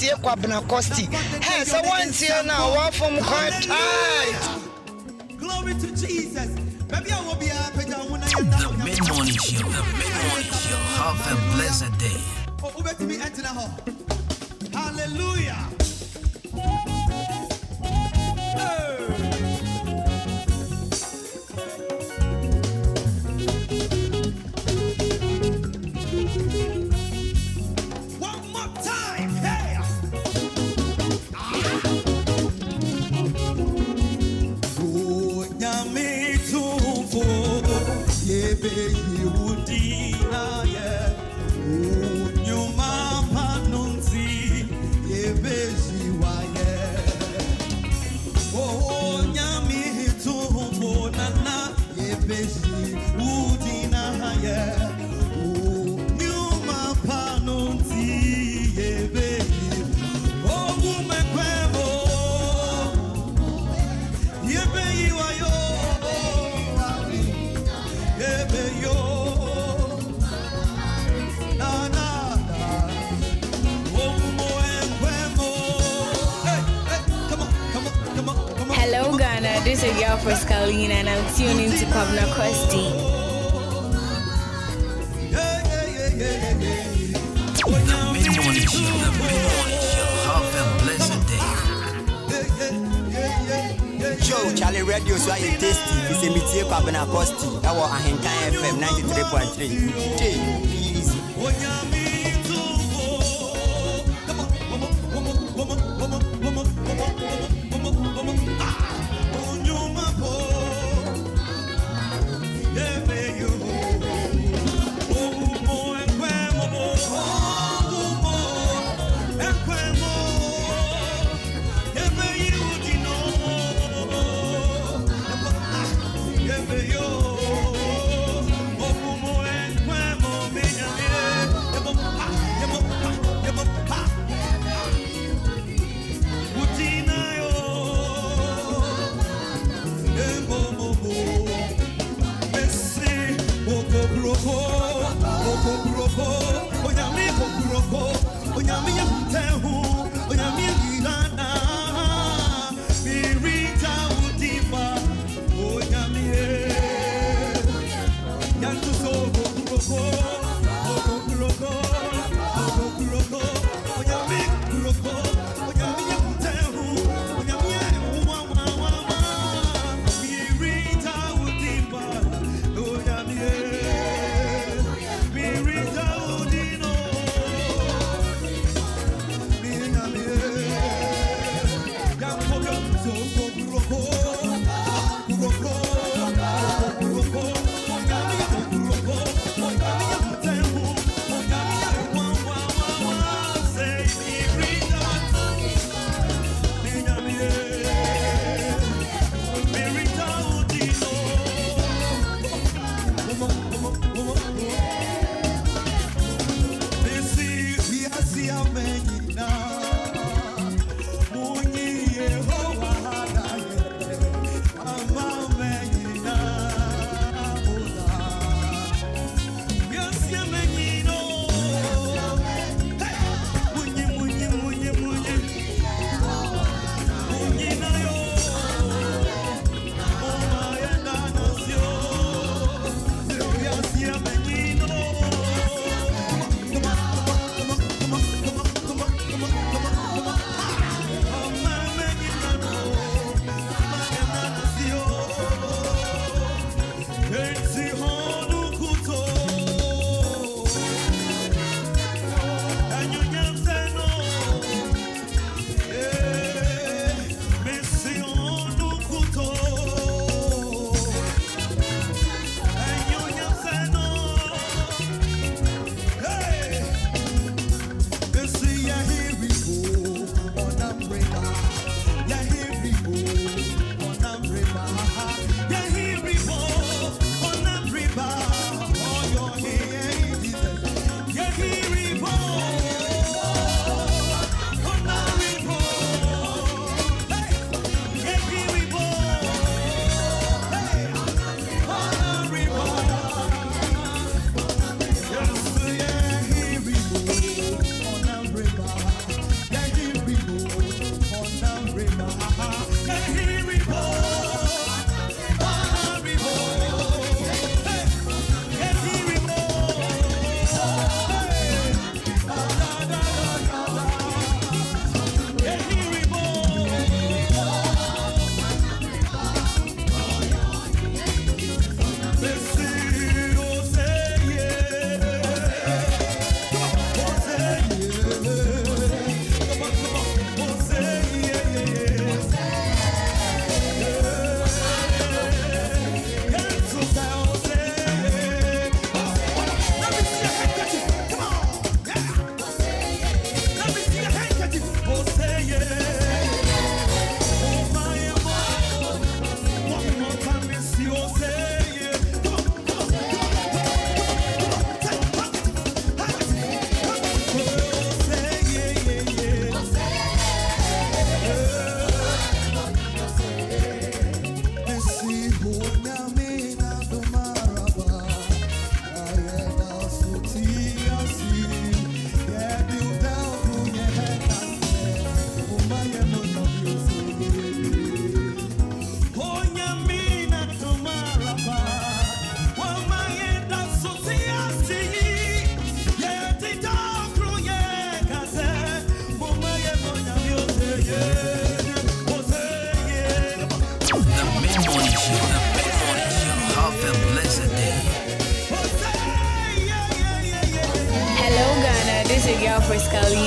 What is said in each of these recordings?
Kwabena Costy. Hey, so once here now, one from quite tight. Glory to Jesus. Maybe I will be happy. The mid-morning show. Have a blessed day. Hallelujah. One more time. Hey. Oh, nyame tumfo yebe yudina ye. Oh, nyuma panunzi yebe jiwaye. Oh, nyame tumfo nana yebe yudina ye. Oh, nyuma panunzi yebe. Oh, umekwemo. Yebe yiwayo. Yebe yo. Na na na. Oh, umekwemo. Hey, hey, come on, come on, come on, come on. Hello Ghana, this is your first Carolina and I'm tuning to Kwabena Costy. Yeah, yeah, yeah, yeah, yeah. Oh, The nyame mid-morning show. Have a blessed day. Joe, Charlie Radio, so I tasty. It's a meeting Kwabena Costy. That was Ahenkan FM 93.3. Easy.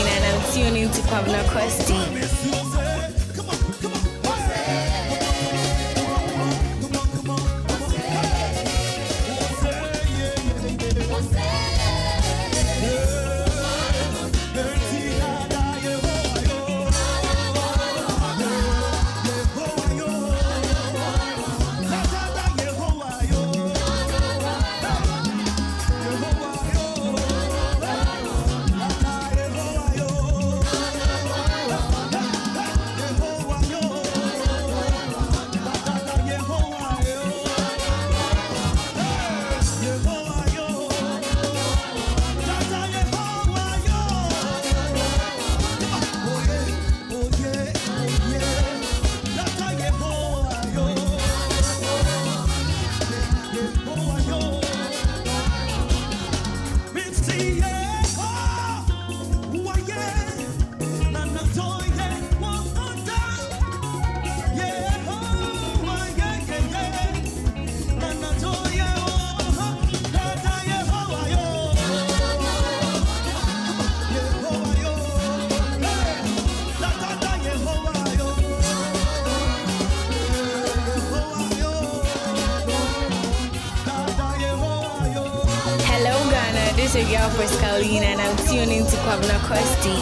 And I'm tuning to Kwabena Costy. This is your girl Frescalina and I'm tuning to Kwabena Costy.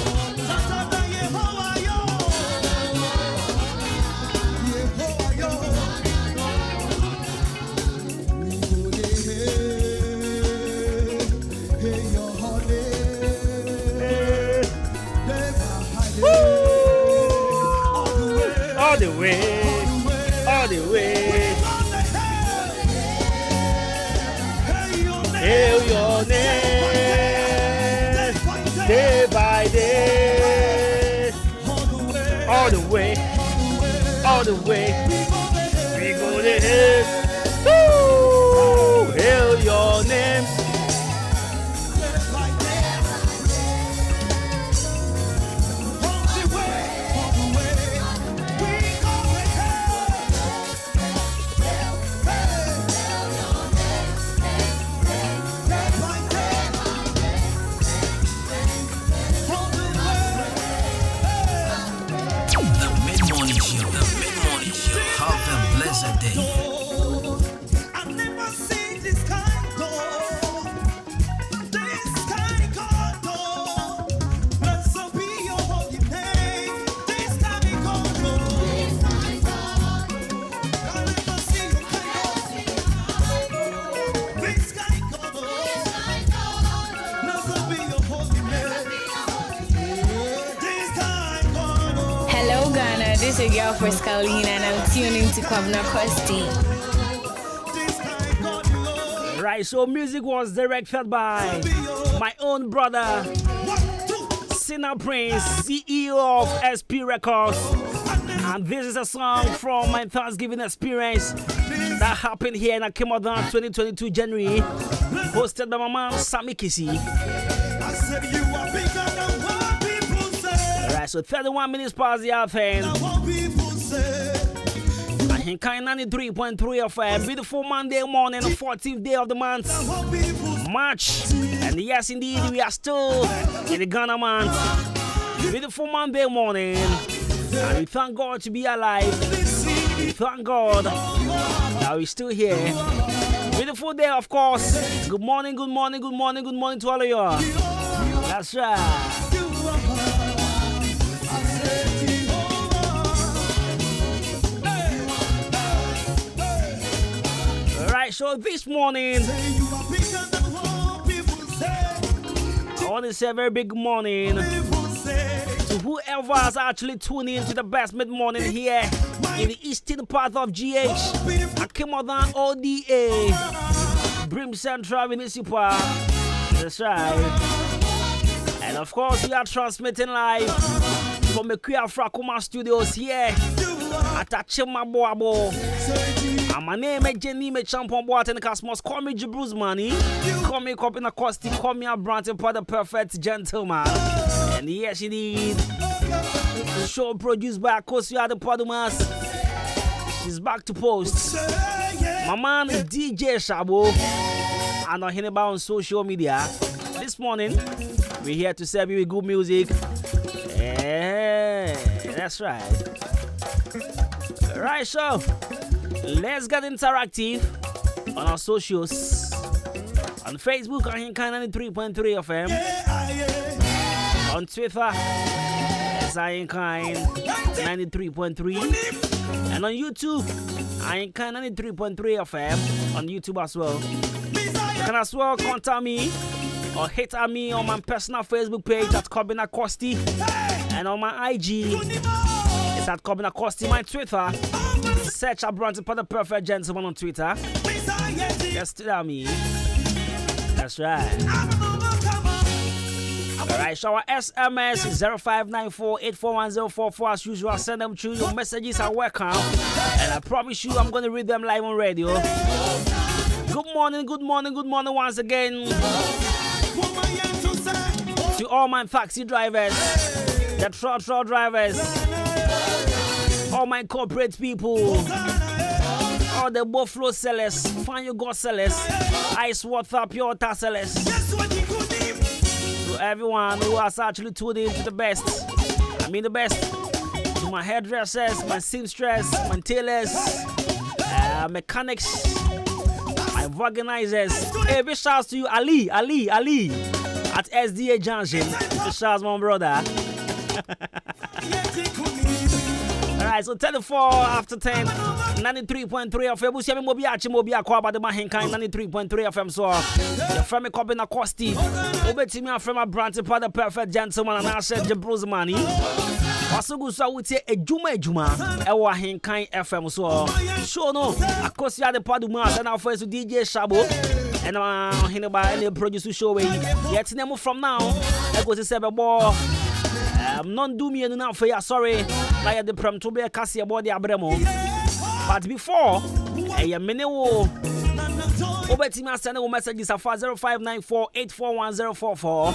All the way. Hail your name, day by day. All the way. We go there. Woo! Hail your name. This is your girl Frescalina and I'm tuning to Kwabena Costy. Right, so music was directed by my own brother, Sina Prince, CEO of SP Records. And this is a song from my Thanksgiving experience that happened here in Akimodan 2022 January, hosted by my man Sammy Kisi. Alright, so 31 minutes past the hour 10. In kind 93.3 of a beautiful Monday morning, the 14th day of the month, March. And yes, indeed, we are still in the Ghana month. Beautiful Monday morning. And we thank God to be alive. We thank God that we're still here. Beautiful day, of course. Good morning, good morning, good morning, good morning to all of you. That's right. Alright, so this morning, I want to say a very big good morning to whoever has actually tuned in to the best mid-morning here in the eastern part of GH, Akimodan ODA, Brim Central Municipal. That's right. And of course, we are transmitting live from the Kwabena Studios here at Achima Boabo. And my name is Jenny Champon Boat and Cosmos. Call me Jibru's Money. Call me Kwabena Costy. Call me a Branton for the perfect gentleman. And yes, indeed. The show produced by Akosia the Podumas. She's back to post. My man is DJ Shabo. And I'm about on social media. This morning, we're here to serve you with good music. Yeah, that's right. Right, so let's get interactive on our socials. On Facebook, I think 93.3 FM. On Twitter, it's I Kind 93.3. And on YouTube, I Kind 93.3 FM. On YouTube as well. You can as well contact me or hit at me on my personal Facebook page at Kwabena Costy. And on my IG, it's at Kwabena Costy. My Twitter, search up Branton for the perfect gentleman on Twitter. Just tell me. That's right. Alright, so our SMS is 0594-841-044. As usual, send them through. Your messages are welcome. And I promise you, I'm going to read them live on radio. Good morning, good morning, good morning once again. To all my taxi drivers, the truck drivers, all my corporate people, all the buffalo sellers, find your God sellers, ice water, pure water sellers. To everyone who has actually tuned in to the best, I mean the best, to my hairdressers, my seamstress, my tailors, mechanics, my organizers. Hey, big shouts to you, Ali, at SDA Junction. Big shouts, my brother. Alright, so 34 after 10, 93.3 FM. We see me Mobia Kwaba the Mahinkai 93.3 FM. So your friend me Kwabena Costy. Over to me from a Branton for the perfect gentleman, and I said Jibru's Money. Wasugu so we say Adwuma Ewa Hinkai FM. So sure no, Akosia the Podumas and our first DJ Shabo. And I'm here by the producer show. Yet name from now. I go to say more. Non do me enough for you, sorry. Like the prom to be a cassie about the Abremo. But before, a minute over to me, send a messages at 0594-841-044.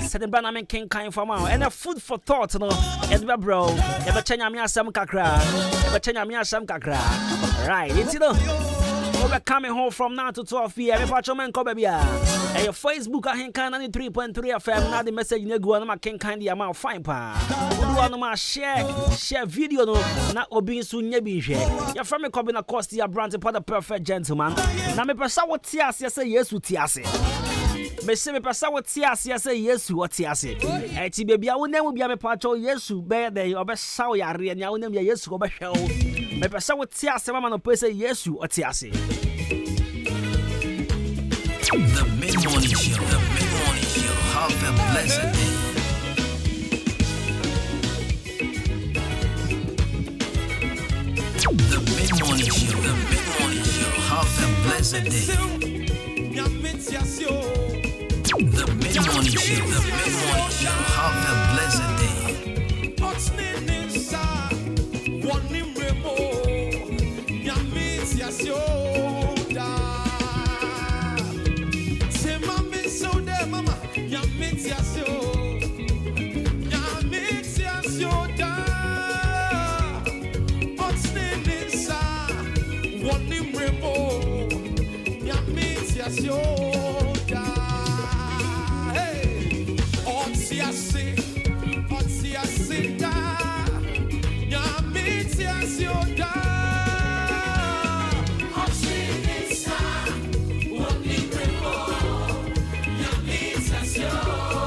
Send the Bannerman King kind from out. And a food for thought, no. And bro, ever change me some kakra. Right, it's we're coming home from now to 12 p.m. If I man come baby, and your Facebook I can 93.3 FM. Now the message you go on my can kind the amount fine pa. Do on my share video no. Na obi so nya bi hwe. Your friend me Kwabena Costy a Branton for the perfect gentleman. Na me pesa wo ti ase say Yesu ti ase. Me se me pesa wo ti ase say Yesu wo ti ase. E ti baby a wo nem bia me pa cho Yesu be dey obesa wo yare nya wo nem ya Yesu obehwe wo. Me pesa wo ti ase mama no pesa Yesu wo ti ase. The mid-morning show. Have a blessed day. The mid-morning show. Have a blessed day. The mid-morning show. Have a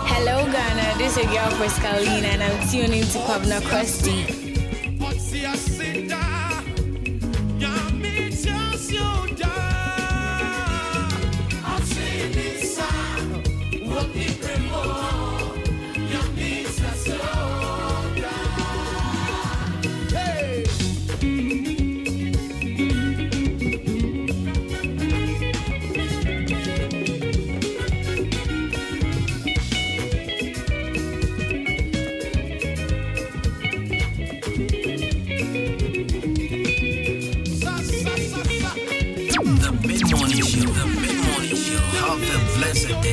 Hello Ghana, this is your girl Frescalina and I'm tuning to Kwabena Costy. The mid-morning show. Have a blessed day.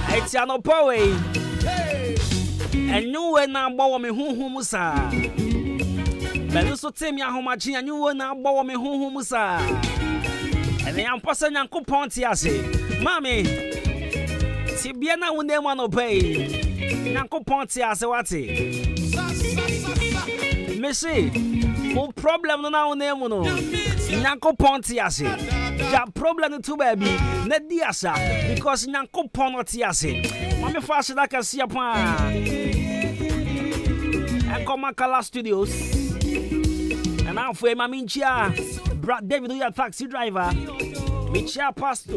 Etiano Powe. And you were now born me humusa. Beluso Timia Homachi, and you were now born me humusa. And the Amposa Yanko Pontiase. Mammy Tibiana when they want to pay. Yanko Pontiase, what's it? Missy, no problem now, Nemono. Yanko Pontiase. Ya problem to baby, Nediasa, because Yanko Ponotiase. Mammy fast that can see upon and come Makala Studios. And now for Maminchia, Brad David, your taxi driver, Michia Pasto,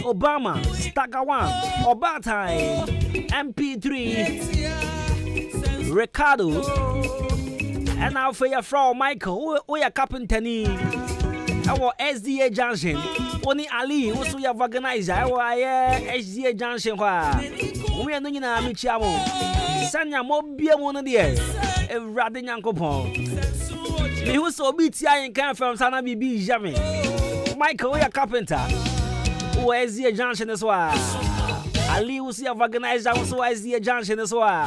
Obama, Stagawan, Obatai, MP3, Ricardo, And now for your friend Michael, we are carpenter ni. Our SDA Junction. Oni Ali, also your organizer. Our SDA Junction. We are doing a michiamo. Sanya mobile one of the air. A rather young couple. Me who so beat ya came from Sana BB Jamie. Michael, we are carpenter. Who SDA Junction as well. Ali will see a organizer also SDA Junction as well.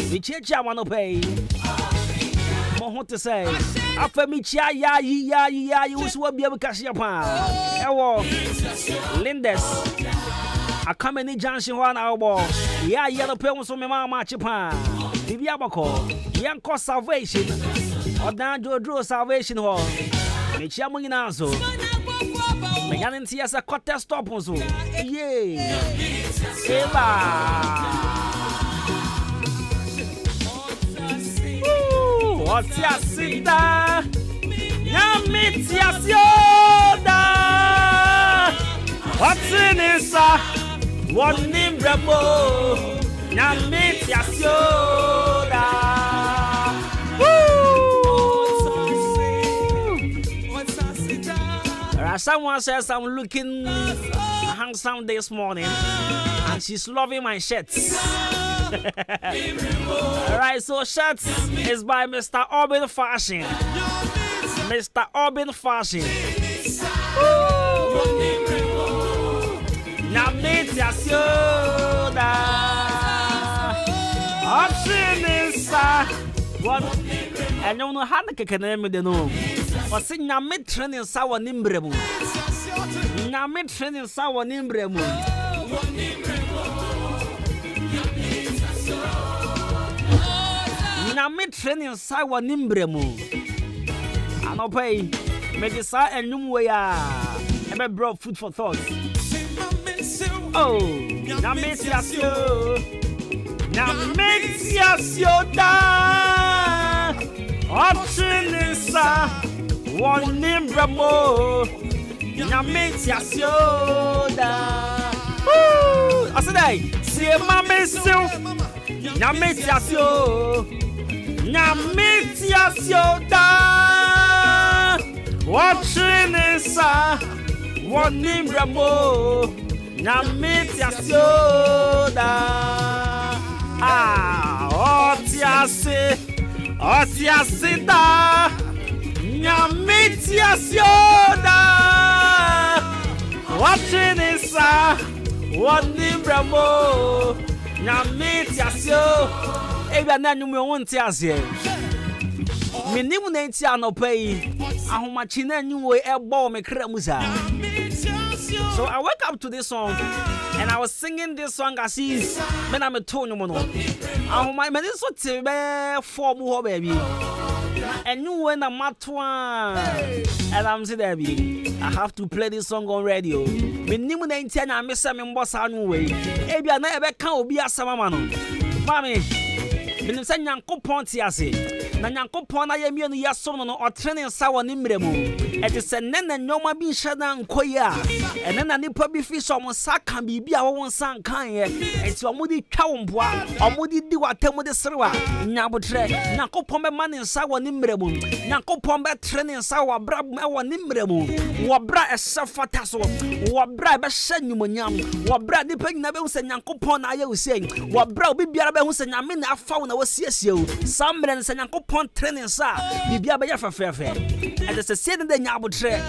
We check ya want to pay. More to say. After me chia ya you will be able to cash your pan. Ewo Lindes. I come in the junction 1 hour. Yeah, yellow pen so me mama chipan. Bibiabako. Young cost salvation. Or down to draw salvation hall. Me chia money now so. Me ganin see as a quarter stop on so. Yeah. Eva. What's your sita? Yamit yasioda. What's in this? One name bravo. Yamit yasioda. Someone says I'm looking handsome this morning, and she's loving my shirts. Alright, so shirts is by Mr. Urban Fashion. Mr. Urban Fashion. Namit yasioda. Option is what? And you know how to get name the no. What's in Namit training sour nimbremu? Namit training sour nimbremu. Namit training sour nimbremu. I no pay. Make it sour and numwaya. Ever brought food for thought. Oh, Namit yasio. Namit yasio da. Option is one name bravo. Namit yasioda. I said, see my myself. Namit yasio. Namit yasioda. Option is one name bravo. Namit yasioda. Otiase. Otiasida. Nyamitia sioda. Watching is what nimbramo. Nyamitia sio. Eba na nyume wonti ase. Minimu na nti anopai. Ahomachi na nyuwe ebo me kramusa. So I woke up to this song and I was singing this song as is. Men I'm a tone mono. Ahoma me so tebe form ho baby. And you when I'm matwa. And I'm saying baby, I have to play this song on radio. Minimu na nti na me se me mbosa anu we. Ebia na ebe kan obi asama ma no. Mami, minim se Nyankopon ti ase. Na Nyankopon na ye mienu yasom no otrene sawo ni mremu. Eti se nena nyoma bi nhada nkoya. Enena nipa bi fi so mo saka bibia wo won kan ye. Eti omudi twa womboa, omudi di watam de serewa. Nyabotre, Nyankopon be man nsawo ni mremu. Nyankopon be trene nsawo brab e wo ni mremu. Wo bra esafata so. Wo bra be hye nyumonyam. Wo bra nipa nyina be hu se Nyankopon na aye wo sei. Wo bra obi biara be hu se nyame na afa wo na wo siesie wo. Sambre ne se Nyankopon training sa bibia be ya fafefe and the say the nyabotre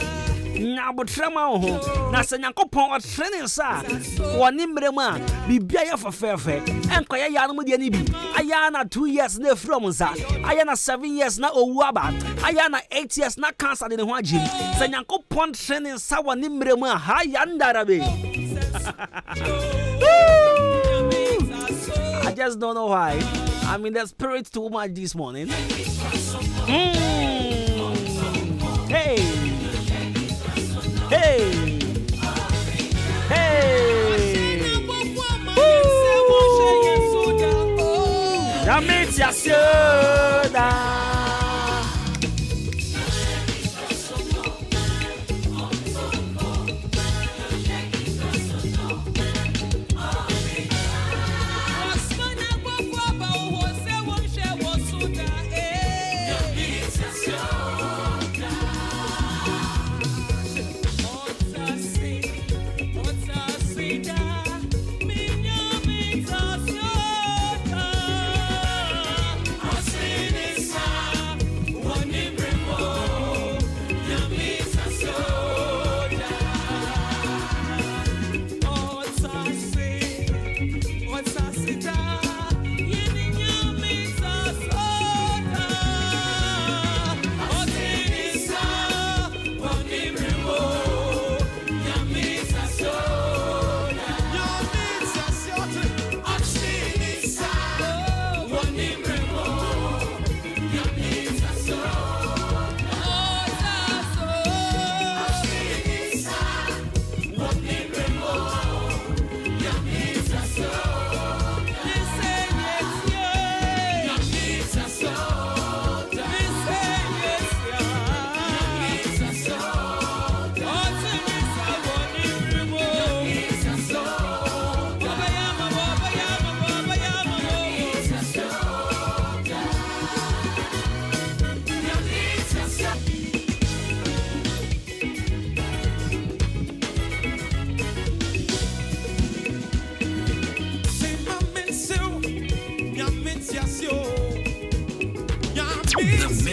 ma ho na se Nyankopon o training sa woni mremu a bibia ya fafefe enkoya ya no de ni bi aya na 2 years na from sa aya na 7 years na owu aba aya na 8 years na cancer de ne ho agim se Nyankopon training sa woni mremu a ha ya ndarabe. I just don't know why. I'm in the spirit too much this morning. Hey, hey, hey. Namitia sioda.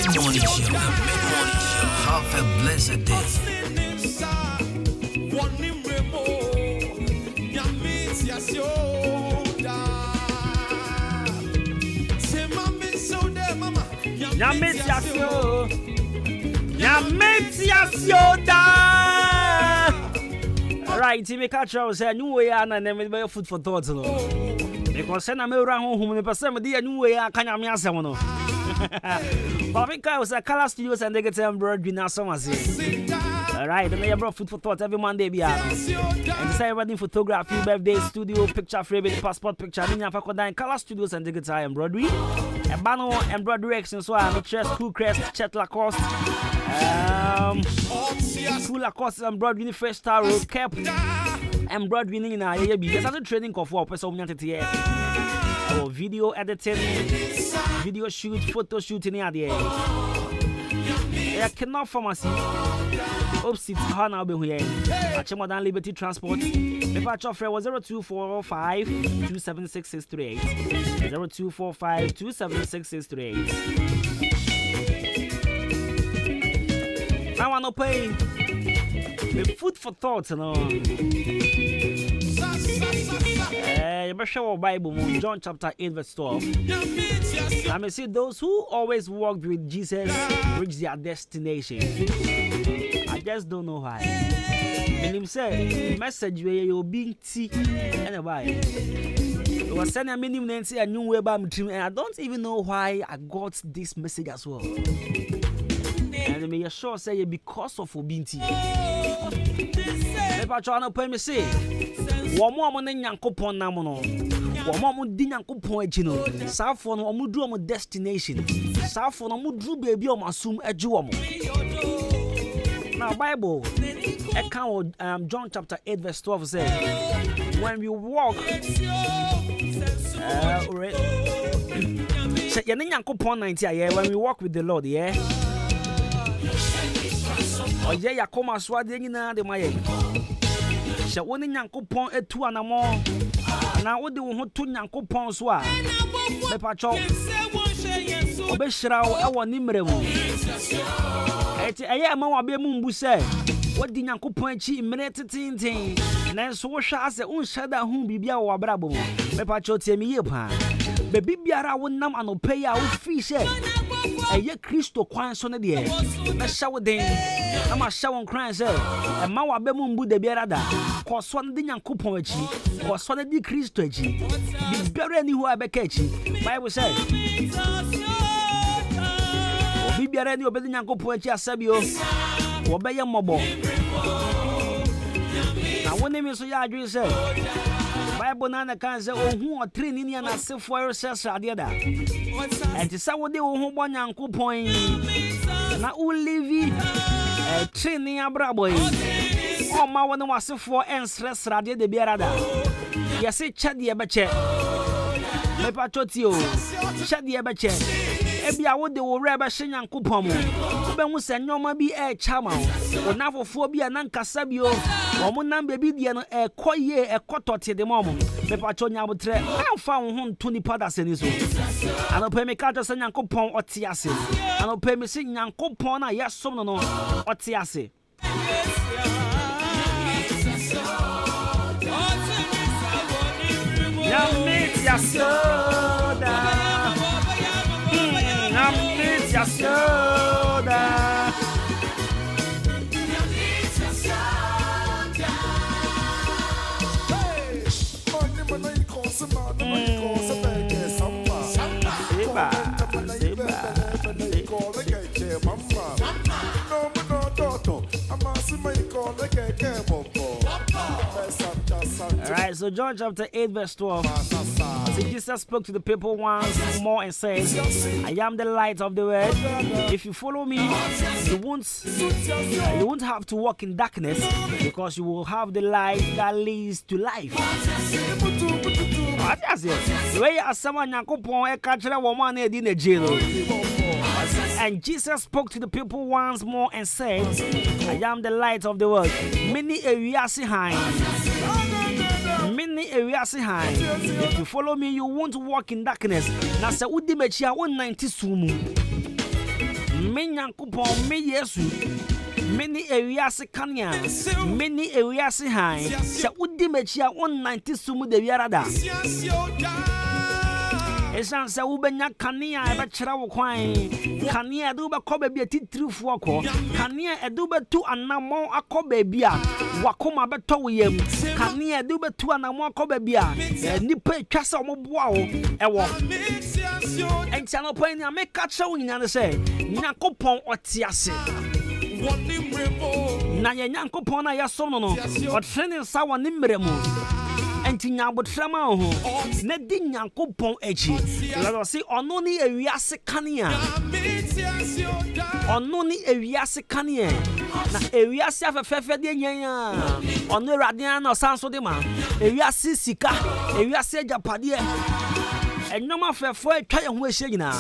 mid-morning show. The mid-morning show. Have a blessed day. Right, me catch us a new way and never food for thoughts. Because I'm around home, the person with the new way I can't have someone. But was a color studios and they get embroidery now. Alright, and they brought food for thought every Monday. And say wedding photography, birthday, studio, picture frame, passport picture, color studios and they get embroidery. A banner embroidery action, so I'm a chest, cool crest, chet Lacoste. Full Lacoste embroidery, fresh towel, cap, embroidery in our year. Because I'm training for person or video editing, video shoot, photo shooting in the air. I cannot pharmacy. Oops, it's hard now. Be here. At Modern Liberty Transport. The patch offer was 0245 276638. 0245 276638. I want to pay the food for thought, you know. You better show our Bible, John chapter 8, verse 12. I may see those who always walked with Jesus reach their destination. I just don't know why. And him say, message where you're being tea. Anyway, it was sending a minimum and say a new way about me, and I don't even know why I got this message as well. And they may sure say because of Obinti. If I try to pay me say, one more money Yankopon Namono, one more Dinyankopon Gino, South for no Mudu destination, South for no Mudu baby or Masum Ejuamo. Now, Bible, account John chapter 8, verse 12 says, when we walk, when we walk with the Lord, yeah. Oh yeah, ya koma swade nyina de maye. Sha woni Nyankopon etu anamo. Na wode wo ho to Nyankopon so a. Me pacho. Obe hirawo e woni mremu. Eti eye ma wa be mu mbu se. Wodi Nyankopon achi mre tetintin. Nanso wo hwa ase unhyada hu bibia wo abrabo mu. Me pacho tie me ye pa. Be bibiara wo nam anope ya wo fi she. Eye Kristo kwan so ne de. Na shawo den. Na ma shawo kran se. E ma wa be mu mbu de biara da. Ko so ne de Nyankopon achi. Ko so ne de Kristo achi. Bibiara ni hu abeka achi. Bible say. Bibiara ni obedi Nyankopon achi asabio. Wo be ye mobo. Na woni mi so ya adwin se. Bible na kan say ohun o three ni na se for research ade da. Enti sa wo de ohun bo Nyankopon na u live three ni abrabo yi. O ma wo ne wase for ensres ade de biara da. Ye se chade e be che. Me pa choti o. Chade e be che. Ebia wo de wo re be hye Nyankopon mo. Wo be hu se nyoma bi e chama wo. Onafofo bi na nkasa bi o. Wo mo nam be bi de no e koye e kotote de mo mo. Me pa cho nya botre. Amfa wo hu nto ni pada se ni so. Ano pe me ka to se Nyankopon ote ase. Ano pe me se Nyankopon na yesom no no ote ase. Ya meet ya soda. Soda. Alright, so John chapter 8 verse 12. So Jesus spoke to the people once more and said, I am the light of the world. If you follow me, you won't have to walk in darkness, because you will have the light that leads to life. And Jesus spoke to the people once more and said, I am the light of the world. Many areas behind. If you follow me, you won't walk in darkness. Nasa udimechia 190 sumu. Me Nyankopɔn me Yesu many ewiase kania many ewiase high se wudi mechia 190 sumu de wiarada esan se wo benya kania e be kira wo kwan kania do be ko ba bia titirifo ko kania e do be tu anamon akoba bia wakoma be to wo yam kania do be tu anamon akoba bia nipa etwa se omoboa wo ewo entia no pan ni ameka che wo nyina ne se Nyankopɔn otiase na ye Nyankopɔn na ya som no ɔtrene nsa wɔ ne mmerɛ mu enti nyabotrama ho na di Nyankopɔn akyi la se ɔno ne ewiase kanea ɔno ne ewiase kanea na ewiase afɛfɛfɛ de nyanya ɔno Awurade na ɔsanso de ma ewiase sika ewiase agapade enyoma fefo etwa ye ho ehye nyina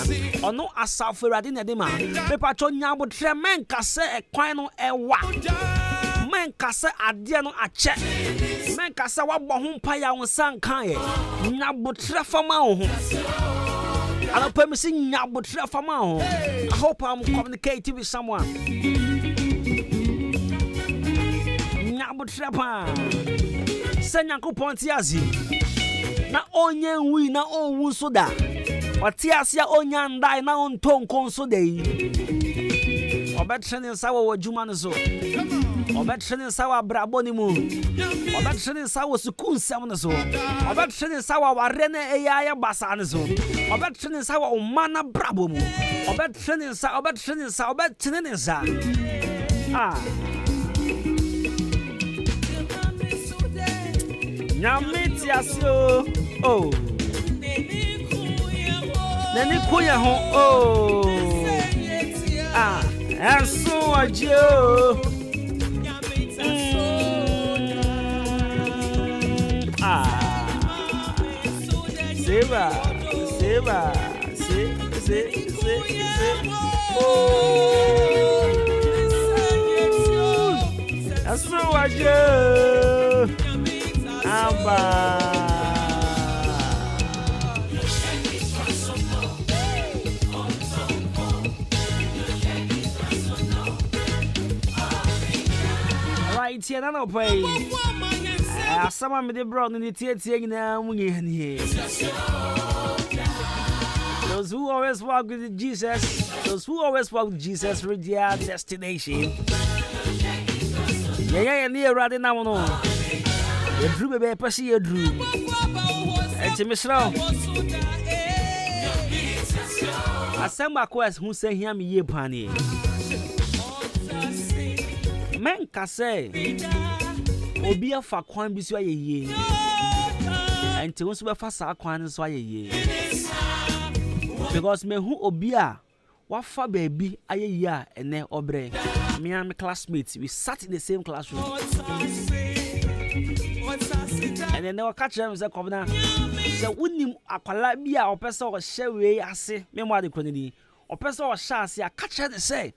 ono asafo Awurade na de ma mepacho nyabotre menka se ekwan no ewa menka se ade no ache menka se wabɔ ho mpa ya wo sankan ye nyabotre fama ho ana pem si nyabotre fama ho I hope I'm communicating with someone nyabotre pa se Nyankopɔn ti azi na onye nwi na onwu so da otiasia onya ndai na ontonko so da yi obetrene nsa wo adwuma no so obetrene nsa wo brabo ni mu obetrene nsa wo sukunsam no so obetrene nsa wo ware na eya basa no so obetrene nsa wo mana brabo mu obetrene nsa Nyametiasio oh Neni kuya ho oh Enso ajo Seba se oh Enso ajo right here no pay asama me de bro no tie nyina munye hanie those who always walk with Jesus reach their destination yeah near Awurade na no Yedru bebe pesi yedru enti misra asema kwes hu se hia me ye pane men ka se obi afa kwan bi so ayeye enti wo so be fa sa kwan so ayeye because me hu obi a wafa baby ayeye a ene obre me and my classmates we sat in the same classroom and then they were catching them say Kwabena say unim akwala bi a opesa o hye we ase me mo ade kronidi opesa o hye ase a catch them say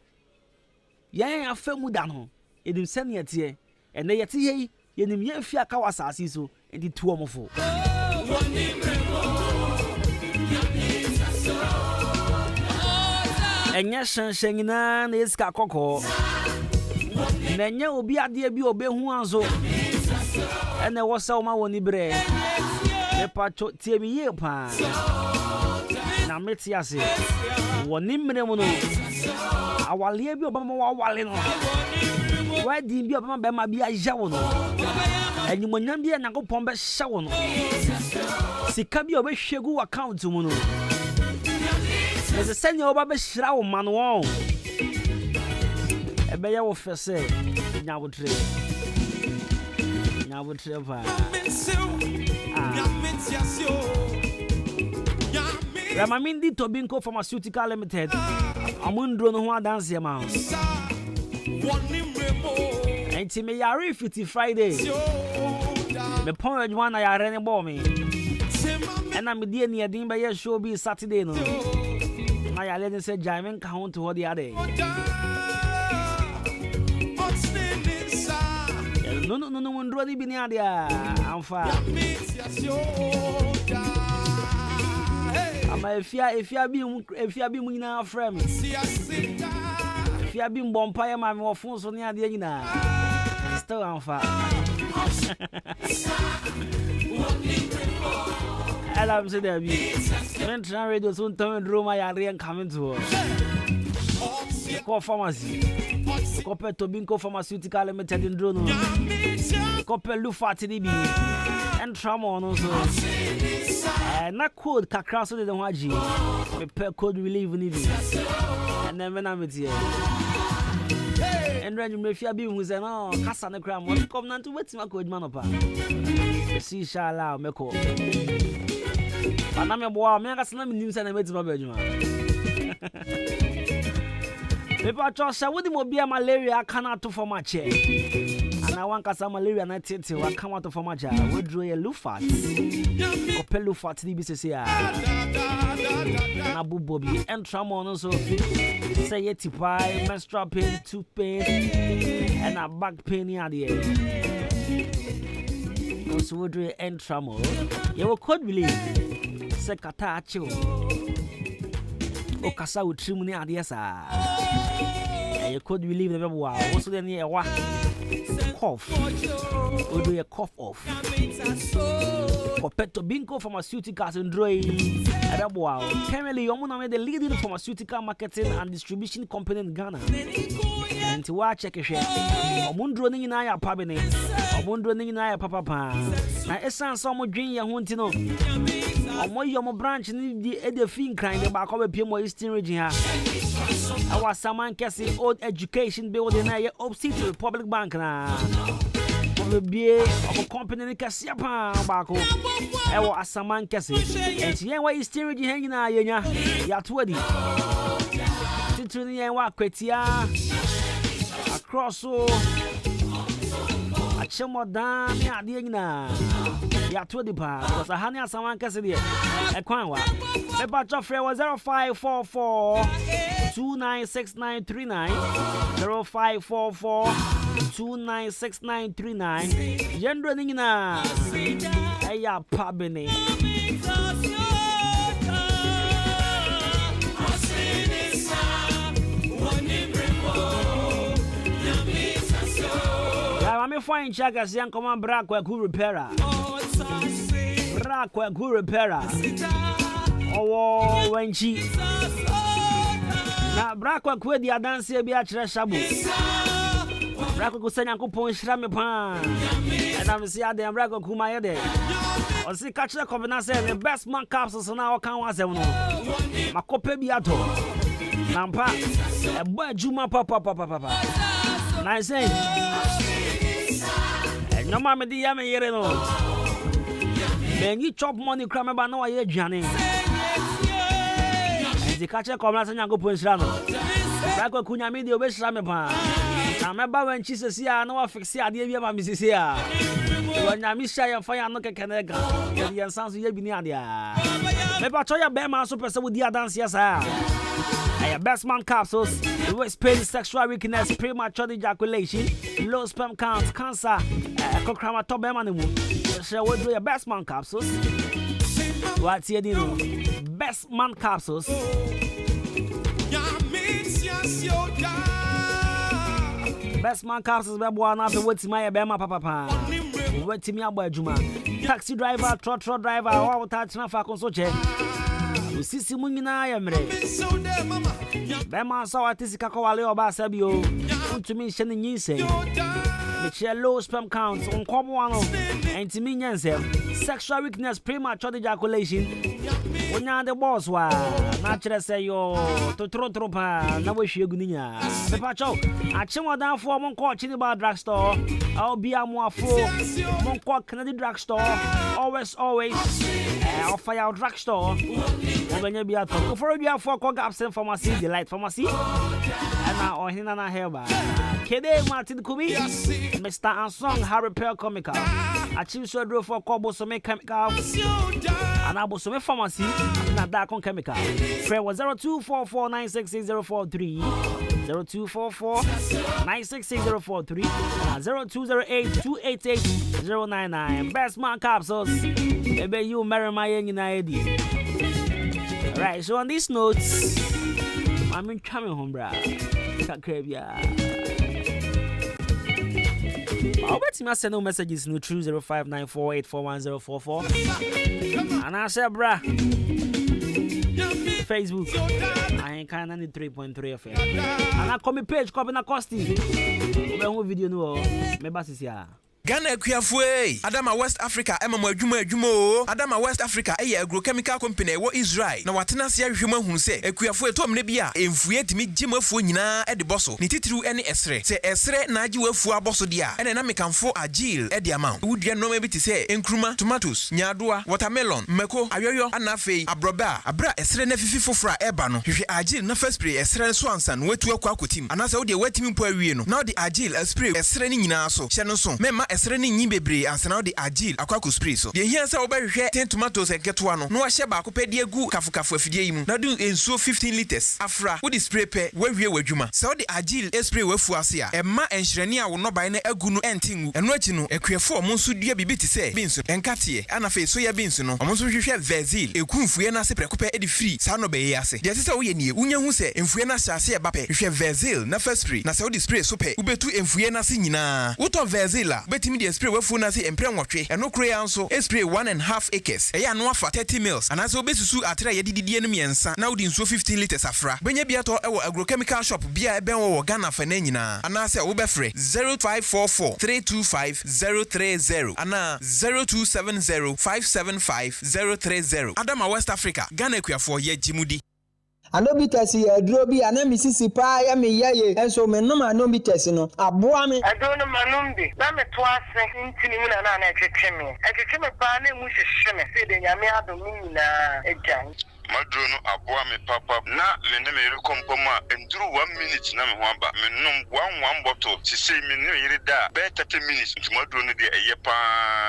yan afemu da no edim se ne yete ene yete yi yenim yan fi aka wasase so enti tuo mofo enya shenshengina na eska kokko na nya obi ade bi obehu anzo ene wosa ma woni bre e pacho tie mi ye pa na meti ase woni mre mu no awale bi obama wale no wadi bi obama be ma bi aja wo no enyumonyam bi Nyankopɔn be hye wo no sika bi obehwegu account mu no ese senya oba be hira wo ma no won ebe ya wo fese nyawotre pa Ramamindi Tobinco Pharmaceutical Limited amundro no ho adanse ma enti me yare 50 Friday me pon adwuma na yare ne bo me ena me die ne edin be ye show bi Saturday no na yare ne se jaimen ka ho to ho dia de no ndro di bini adia amfa ama if you be winning frame. If you be bompire, my more phones on the idea. Still on fire. I'm saying there be. When radio soon turn room, I are coming to us. Call pharmacy. Copper Tobinco Pharmaceutical Limited in Drono. Copper Lufatini B. And Tramon also. Na code Kakraso de Waji. Me per code relieve living. And then when I'm with you. And then you may fear being who's an oh, Cassana Cram. What come down to wait my code manopa. See shall allow me call. But I'm a boy, me got some news and I made my bedroom. People just say, what the mobile malaria I cannot do for my chair. And I want some malaria and I tell you, I come out for my chair. We draw a lufat. Or lufat, the business here. And Abu Bobby and Tramon also say it pie, menstrual pain, tooth pain, and a back pain in the air. Also, we draw and Tramon. You could believe. Sekatacho o kasa utrim ni ade sa you could believe the wow also then here wa cough o do a cough off Kwabena Binko Pharmaceuticals and Droy wow currently you are the leading pharmaceutical marketing and distribution company in Ghana and to watch check share omundro ni na ya pabene omundro ni na ya papa pa na essence omo dwen ya ho ntino omo yomo branch ni di edefin kran de ba ko be piem Eastern region ha our Saman Kesi old education building na ye opposite public bank na omo bie omo company ni Kesi pa ba ko e wo Saman Kesi and yen wa Eastern region hang na ye nya ya to adi titu ni yen wa kwetia across so Achemodan ni ade nyina ya to di pa because ahani Saman Kesi de e kwan wa me pa chofre was 0544 296939 0544 296939 yendro ni nyina eya pabene I'm fine check as young command Kwabena repairer. Kwabena repairer. Oh, when she now Kwabena the dance here be a shabu. Kwabena send uncle pon shram pan. And I'm see them Kwabena there. Or see catch the Kwabena say the best man capsules now can was them no. Makope biato. Nampa a boy Adwuma papa. Nice say. No mama di ya me yere no. Ben you chop money cram ba na wa ye dwane. Di ka che kom na se nyango pon sira no. Ba ko kunya me di obe sira me pa. Na me ba wan chi sesi a na wa fix ade bia ba me sesi a. Wa nya mi sha ya fa ya no keke na ga. Ye sanso ye bi ni ade a. Me ba cho ya be ma so pese wo di dance ya sa. Hey, best man capsules, waist pain, sexual weakness, premature ejaculation, low sperm count, cancer, cochrama top man. So what do your best man capsules? What's here, Dino? Best man capsules. Best man capsules, baby, one after what's my bema papa. Wait to me about Adwuma. Taxi driver, trotro driver, all touch na fa consoche. Sisi munyina ya mre bema so atisika ko wale oba sabio untumi nhye ne nyinse me che low sperm count onkomo ano entimi nyense sexual weakness premature ejaculation onya the boss wa na kire say yo to pa na we hwegu ninya me pa cho achemodan fo mo nko chini ba drugstore au bia mo afo mo nko Kennedy drugstore always offer your drugstore obenya bia to for bia for ko Gapsen pharmacy the light pharmacy and now on hina na heba kede Martin Kubi Mr. Ansong Harry Pearl Chemical achieve so draw for ko bosome chemical and abosome pharmacy na da kon chemical friend was 0244966043 0244966043 0208288099 best man capsules ebe you marry my nyina edi Alright, so on these notes, I'm in coming home, bra. I'll bet you send no messages no true 0594841044. And I said, bra, Facebook, I ain't kind of 3.3 FM. And I call me page, Kwabena Costy. Video no, me basis ya. Ghana Kuyafwe, Adama West Africa, Adwuma, Adama West Africa, agrochemical company, what Israel. Now, what Nasia human who say, Kuyafwe Tom Nebia, and Fuet me Jim Funina at the bosso, Nititru any Esre, say Esre Naju Fua Bossodia, and an American for Agile at the amount. Would you know maybe to say, Enkruma, tomatoes, Nyadua, watermelon, Meko, Ayoyo, Anafe, Abroba, Abra, Esre Nefi for Fra Ebano, if you Agile, no first spray, Esre Swanson, wet to a quack and as all the wet him per now the Agile, a spray, Esre Ninaso, Shanoson, Mema Esreni nyibebre ansa na the agile akwaku spray so de hia sa obehwe 10 tomatoes enketo ano no ahye ba akopɛ de agu kafukafu afidie yi mu na do ensuo 15 liters afra wo di spray pɛ wawie wadwuma sa wo de agile spray wafu ase a ɛma enhyerɛne a wo no ban na agu no entingu ɛno achi no akuafo ɔmo nso dua bibi te sɛ beans enkate ana fe so ya beans no ɔmo nso hwehwɛ vezil ekumfue na se prɛkopɛ edi free sa no bɛyɛ ase de sɛ wo yɛ nie unya hu sɛ emfue na hyase e ba pɛ hwehwɛ vezil na first spray na sa wo di spray so pɛ ubetu emfue na se nyina wo to vezil a betimi de spray wafu na se empre nwotwe eno kure ya nso spray 1.5 acres eya no afa 30 mils ana se obesusu atra ye dididie no miensa na wodi nso 15 liters afra benya bia to ewo agrochemical shop bia eben wo Ghana fa na nyina ana se wo befre 0544325030 ana 0270575030 Adama West Africa Ghana kuafo ye jimudi Anobites ye drobi ana misisi pa ya me yaye enso me no anobites no aboa me adono manumbi na me to ase ntini mu na na etwetwe me pa na mu hwehwe me se de nyame adom nyina ejan Madrono aboa me papa na me ne me rekompoma enduru 1 minute na me ho aba me nom 1 bottle ti say me ne yire da be 30 minutes nti madrono de eye pa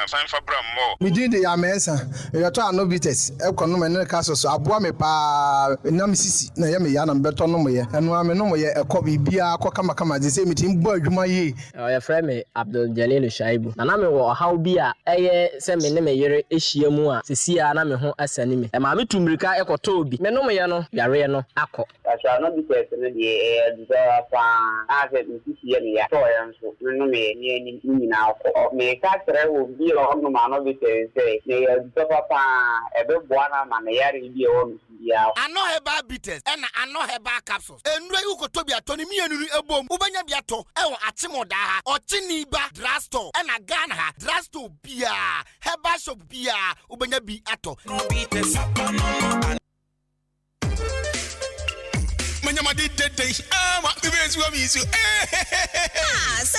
san fabra mo me din de ya mesa e to anobites e kono me ne ka so aboa me pa na misisi na ya me ya na beto no mo ye eno ame no mo ye e ko bibia akọ kama de say me tin bo adwuma ye ya frɛ me Abdul Jalil Shaibu na me wo haw bi a eye se me ne me yire ehia mu a sesia na me ho asani me e ma me tumrika Kotobi menom ye no yare no akọ asa no bi tese no de do fa ase nsisi ye ne ya to ya nso menom ye ni nyina akọ me ka tere wo bi o no ma no bi tese ne ya do papa ebe boana ma ne yare bi o no ya ano heba bitters and ano heba capsules enure yu Kotobi atoni mienu ebom ubanya bi ato ewo atemoda ha ochini ba drugstore and Ghana ha drugstore bia heba shop bia ubanya bi ato bitters Manyama did day. Ma me so.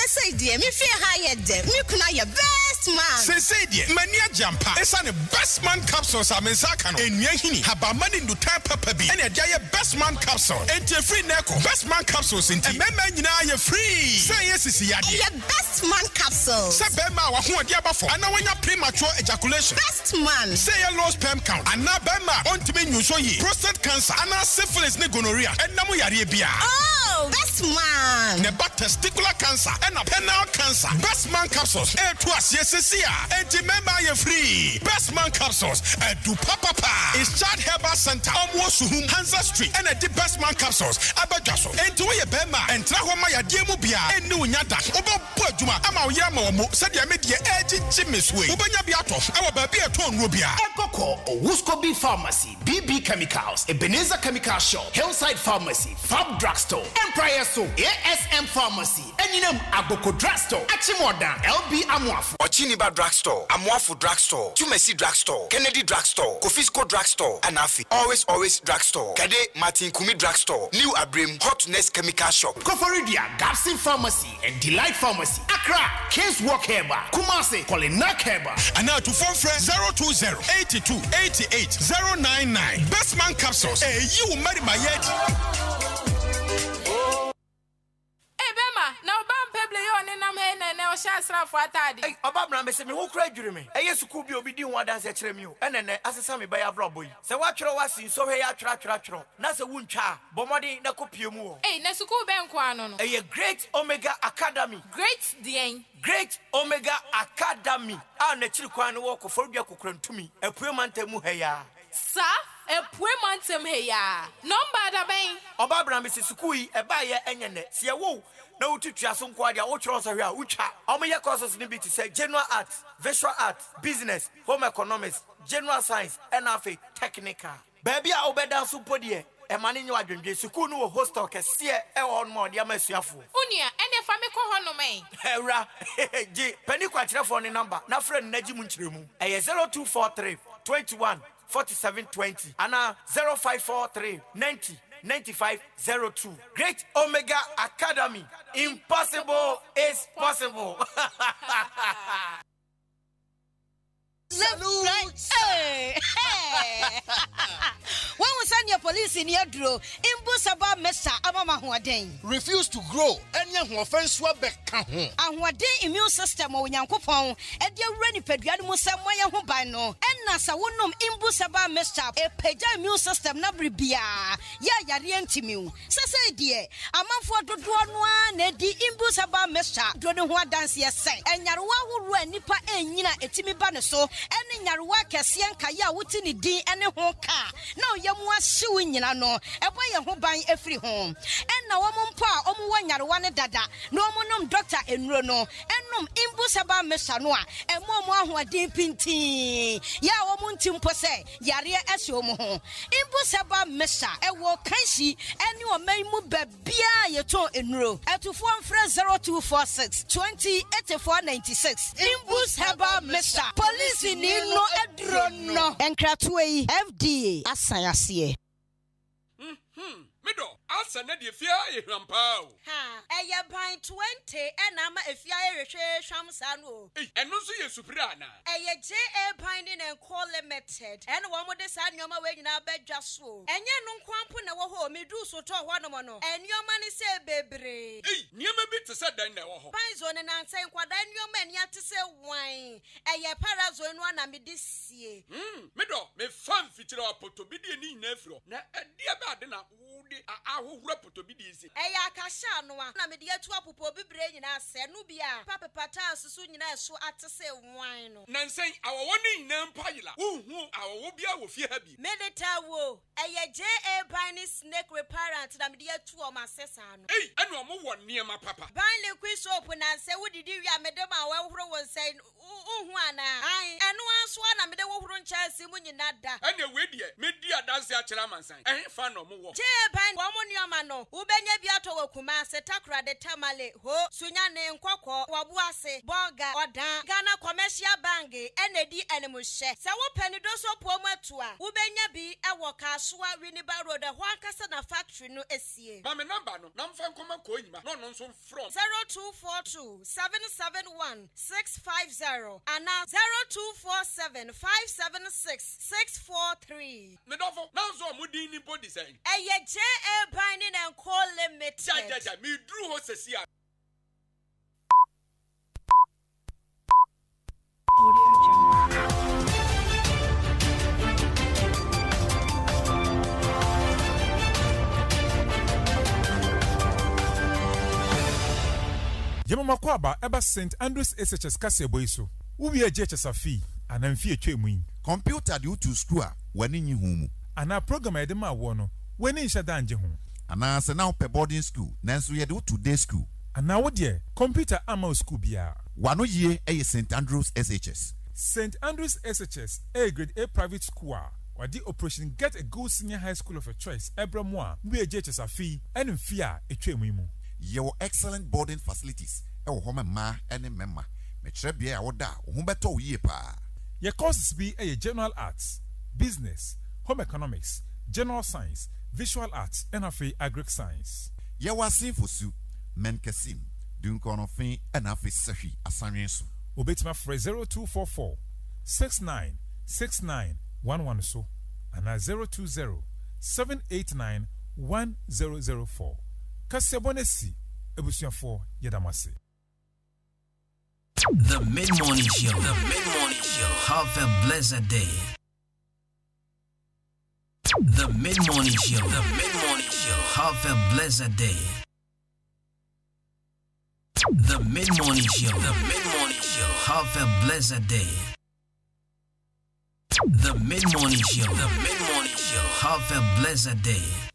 Say dear, me fear higher dem. Me kuna your best man. Say dear, mania jampa. Esa ne best man capsules a mensaka no. Enye hini haba mani ndu type papa bi. Ene dia ye best man capsule. Enti free neko. Best man capsules enti. Emema nyina ye free. Say yes isi yade. Ye best man capsules. Say bema wa ho ade abafo. Ana wanya premature ejaculation. Best man. Say ye low sperm count. Ana bema ontime nyuso yi. Prostate cancer. Ana syphilis ne gonorrhea. Enamu yare bia. Oh, best man. Ne testicular cancer and a penile cancer. Best man capsules. To us, yes, and remember you're free. Best man capsules. Do papa is Chad Herbal Center. Almost whom Hansa Street and the best man capsules. Abagaso. And to your bema and Trahoma Diamubia and New Yada. Obo Pojuma. Ama Yamo said ya media edge Jimmy's way. Ubanya Biato. Our baby at Ton Rubia. Ekoko, Wuskobi Pharmacy, BB Chemicals, Ebenezer Chemical Shop, Hillside Pharmacy, Farm Drugstore, Empire So, ASM Pharmacy, Eninum Aboko Drugstore, Achimodan, LB Amwafu, Ochiniba Drugstore, Amwafu Drugstore, Tumesi Drugstore, Kennedy Drugstore, Kofisco Drugstore, Anafi, Always Drugstore, Kade Martin Kumi Drugstore, New Abrim, Hotness Chemical Shop, Koforidia, Gapsin Pharmacy, and Delight Pharmacy, Accra, Case Walk Heba, Kumasi, Kolinak Heba, and now to phone friend 020-8288-099. Best man capsules, you marry my head. Now, Bam Pebble, you and I'm here and now shall for a tidy. Obama, Miss me who cried you me. I used to could be doing one dance at you, and then as a sammy by a robbery. So what you was in so here, tratro, Nasa Wuncha, Bomadi, Nacopiumu. Eh, Nasuku Banquano. A great Omega Academy. Great Dane. Great Omega Academy. Our natural walk of Phobia Kukran to me, a Puemante Muheya. Sir? Epwe mantem he ya. Number da ben. Oba bra Mrs. Sukui eba ye enyene. Se wo na wotutua so nko ade a wo kyerɛ so hwe a wotwa. Omoye courses ni bi te say general arts, visual arts, business, home economics, general science, and afi technical. Baby a obeda so podie. Emani nyi wadwendwe sukuu no hostel kese e won mo de amasuafo. Unia ene fa me ko hono men. Ewra ji pani kwa kyerɛfo ne number na friend na gi mu nkyeremu. Eye 0243 21 4720 ana 0543 90 9502. Great Omega Academy. Impossible is possible. Hey. When we send your police in your draw, Imbusaba Mesa Abama Huaden. Refuse to grow, and young offense were back. And what day immune system or Yankopon, and your ready pediatric Samoya Hubano, and Nasa Wunum Imbusaba Mesa, a peja immune system Nabribia, Yarientimu. Sasa dear, a month for the Duanwa, Nedi Imbusaba Mesa, Dronua dance yes, and Yarwa who ran Nipa and Yina etimi banaso. Any Yarwa Cassian Kaya Wutini D and a honka. Now Yamwa suing no, a boy who buy every home. And now one pa, one Yarwana dada, no monum doctor and Rono, and num imbusaba mesanoa, and more who are deep pinti. Ya womuntim pose, Yaria Esomo. Imbusaba mesa, a walk kanshi, and you are may move bia yato in row. At to 0246 20 8496. Imbusaba mesa, police in no edrono. And Kratway FDA, Asayasiye. Mido, asa na die fia e hrampa o. Ha, eya ban 20 enama efia ehwehwe hwamsano. Eno so ye supira na. Eya JA Binding and Co Limited. En wo mo de sa nyoma we nyina badwa so. Enye no nkwampo na wo ho medu so to ho no mo no. Enyoma ne se bebre. Niema bi te se dan na wo ho. Ban zo ne nan sen kwada nyoma ania te se wan. Eya parazo enu ana me de sie. Mido, me fan fitira apoto bi de ni na afro. Na ade ba de na ahụhụrụ pụto bi dị isi. Eya kasha no a na me de atu apopo bibre nyina se no bia papa pata asusu nyina so atese wan no. Nansen awowo ni nyina mpayila. Uhu awowo bia wo fie ha bi. Medeta wo eya JA Binding snake reparent na me de atu o masesa no. Enu omo wo niema papa. Ban liquid soap na se wodidi wi amedem a wahoro won se uhu ana. Ai enu aso na me de wohoro nchaasi mu nyina da. Ene we die me di adanse a kyerɛ amansan. Fa no mo wo. Ban womunioma no ubenya biato wakuma se takra de tamale ho sunyane nkokɔ wabuase boga odan Ghana Commercial Bank enedi enemuhye se wo pani do so pomu atua ubenya bi ewo kasoa Winneba Road ho ankasa na factory no esie ba me number no na mfa nkoma ko nyima no no nso from 0242 771 650 and 0247 576 643 me dofo na nso omudi ni body say JA Binding and Co Limited. Ja, me drew ho sesia. Yamama kwaba eba St. Andrews SHS kasebo iso. Ubi JHS afi anamfi etwemu yi. Computer di utu school a wani nyi humu. Ana program edema wo no. Wani nsha danje ho. Ana se na pe boarding school, nanso ye de to day school. Ana wo de computer ama school bia. Wano ye eye St. Andrews SHS. St. Andrews SHS, a grade A private school. Wadi operation Get a Good Senior High School of a Choice. Ebramwa, we JHS afi, and fear etwemu. Your excellent boarding facilities. E wo home ma ene memma. Me kire bia ya wo da, wo beto wo ye pa. Your courses be a general arts, business, home economics, general science, visual arts, and agric science. Ye wasin fosu, menkesim, dunkonofin, and sahi asanyensu. Obetima for 0244 69 69 11 so, and 020 789 1004. Kasebonesi, Ebusian 4 Yedamase. The Mid-Morning Show. The Mid-Morning Show. Have a blessed day. The Mid-Morning Show. The Mid-Morning Show. Have a blessed day. The Mid-Morning Show. The Mid-Morning Show. Have a blessed day. The Mid-Morning Show. The Mid-Morning Show. Have a blessed day.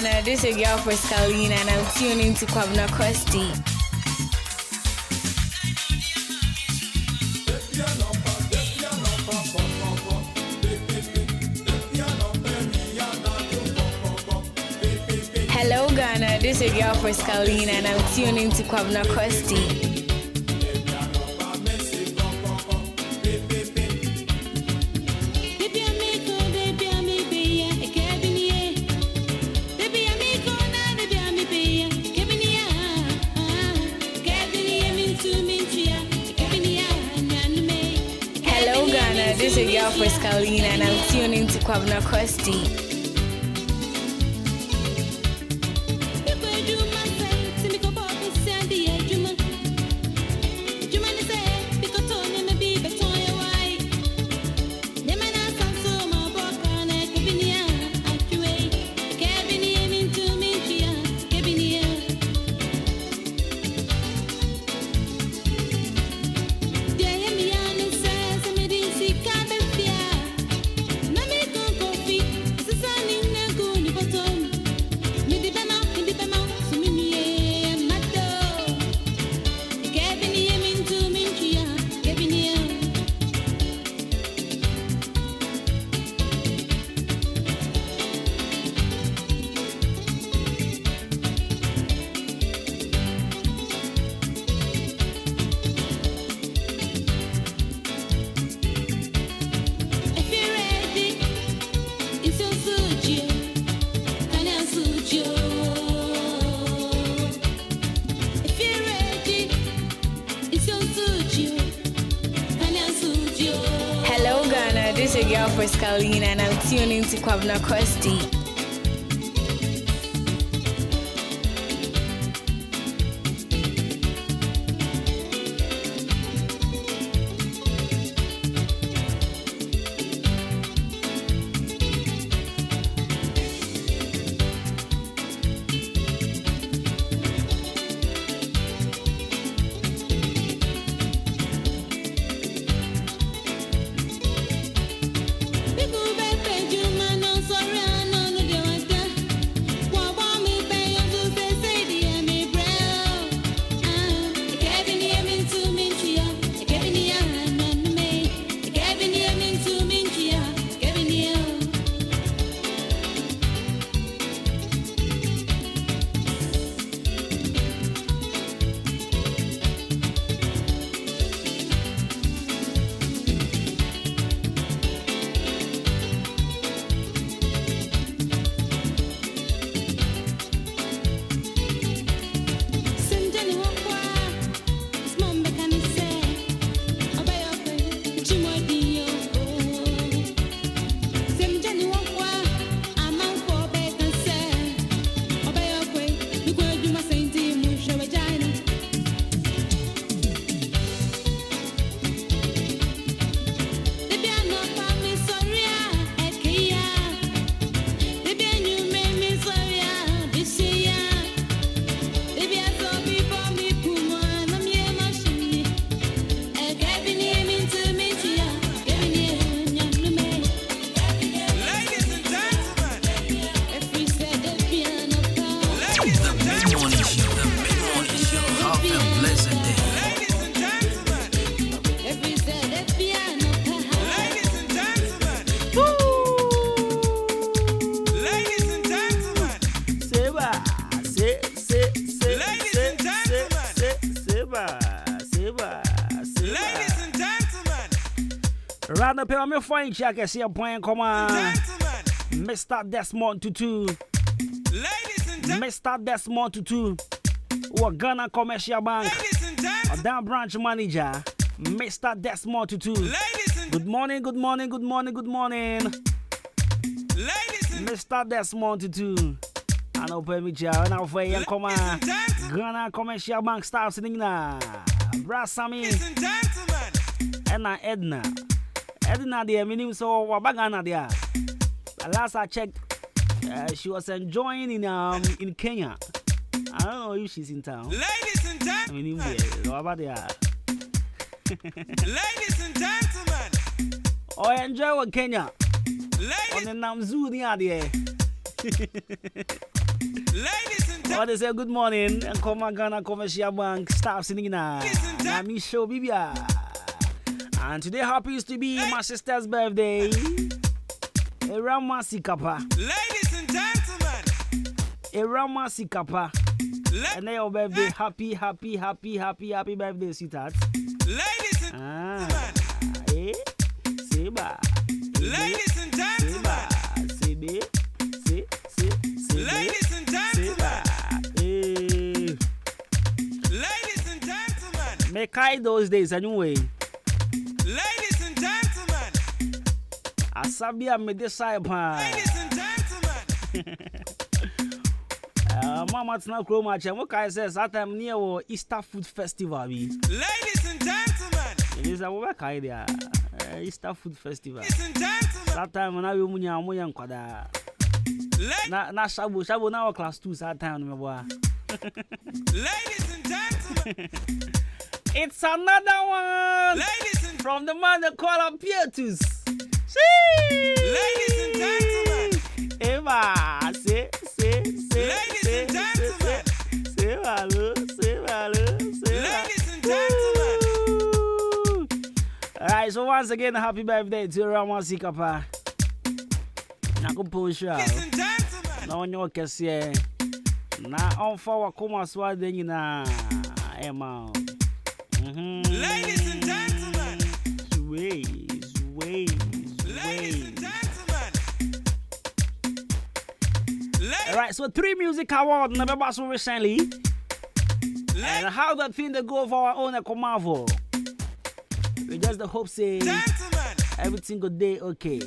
Ghana, this is your girl Scalina and I'm tuning to Kwabena Costy. Hello Ghana, this is your girl Scalina and I'm tuning to Kwabena Costy. This is your girl Scalina and I'm tuning to Kwabena Costy. This is your girl Scalina and I'm tuning to Kwabena Costy. Round up here, I'm fine. Check. I see a point. Come on, Mr. Desmond Tutu. Mr. Desmond Tutu. What Ghana Commercial Bank. A damn branch manager. Mr. Desmond Tutu. Good morning, good morning, good morning, good morning. Mr. Desmond Tutu. I know Pemicha. Now for you, come on. Ghana Commercial Bank staff sitting now. Brasami. And Edna. Edna, dear, meaning so Wabagana there. Last I checked, she was enjoying in Kenya. I don't know if she's in town. Ladies and gentlemen. Ladies and gentlemen. Oh, enjoy what Kenya. Ladies. On the Namzuni there. What they say, good morning. And come on, Ghana Commercial Bank staff singing now. Nami show Bibia. And today happens to be my sister's birthday. Erama Sikapa. Ladies and gentlemen. Erama Sikapa. And your birthday, happy birthday, sweetheart. Ladies and gentlemen. Seba. Ladies and gentlemen. Sebe. Ladies and gentlemen. Ladies and gentlemen. Make I those days anyway. Ladies and gentlemen. Asabia me decide pa. Ladies and gentlemen. Mama tna kro match and what I says that time near Easter Food Festival. Ladies and gentlemen. It is a work idea. Easter Food Festival. Ladies and gentlemen. That time when I will munya moyan kwada. Na shabu now class 2 that time me boy. Ladies and gentlemen. It's another one. Ladies and from the man they call up Pietus. Ladies and gentlemen. Eva, say. Ladies and gentlemen. Say hello. Ladies and gentlemen. Alright, so once again, happy birthday to Rama Sikapa. Nakumpusha. Ladies and gentlemen. Na onyo kese. Na onfa wakoma swade nyina. Emma. Ladies and gentlemen. Ladies and gentlemen. Alright, so 3 music awards never so recently. And how that thing they go for our own Ekomavo. We just the hope say everything good day okay.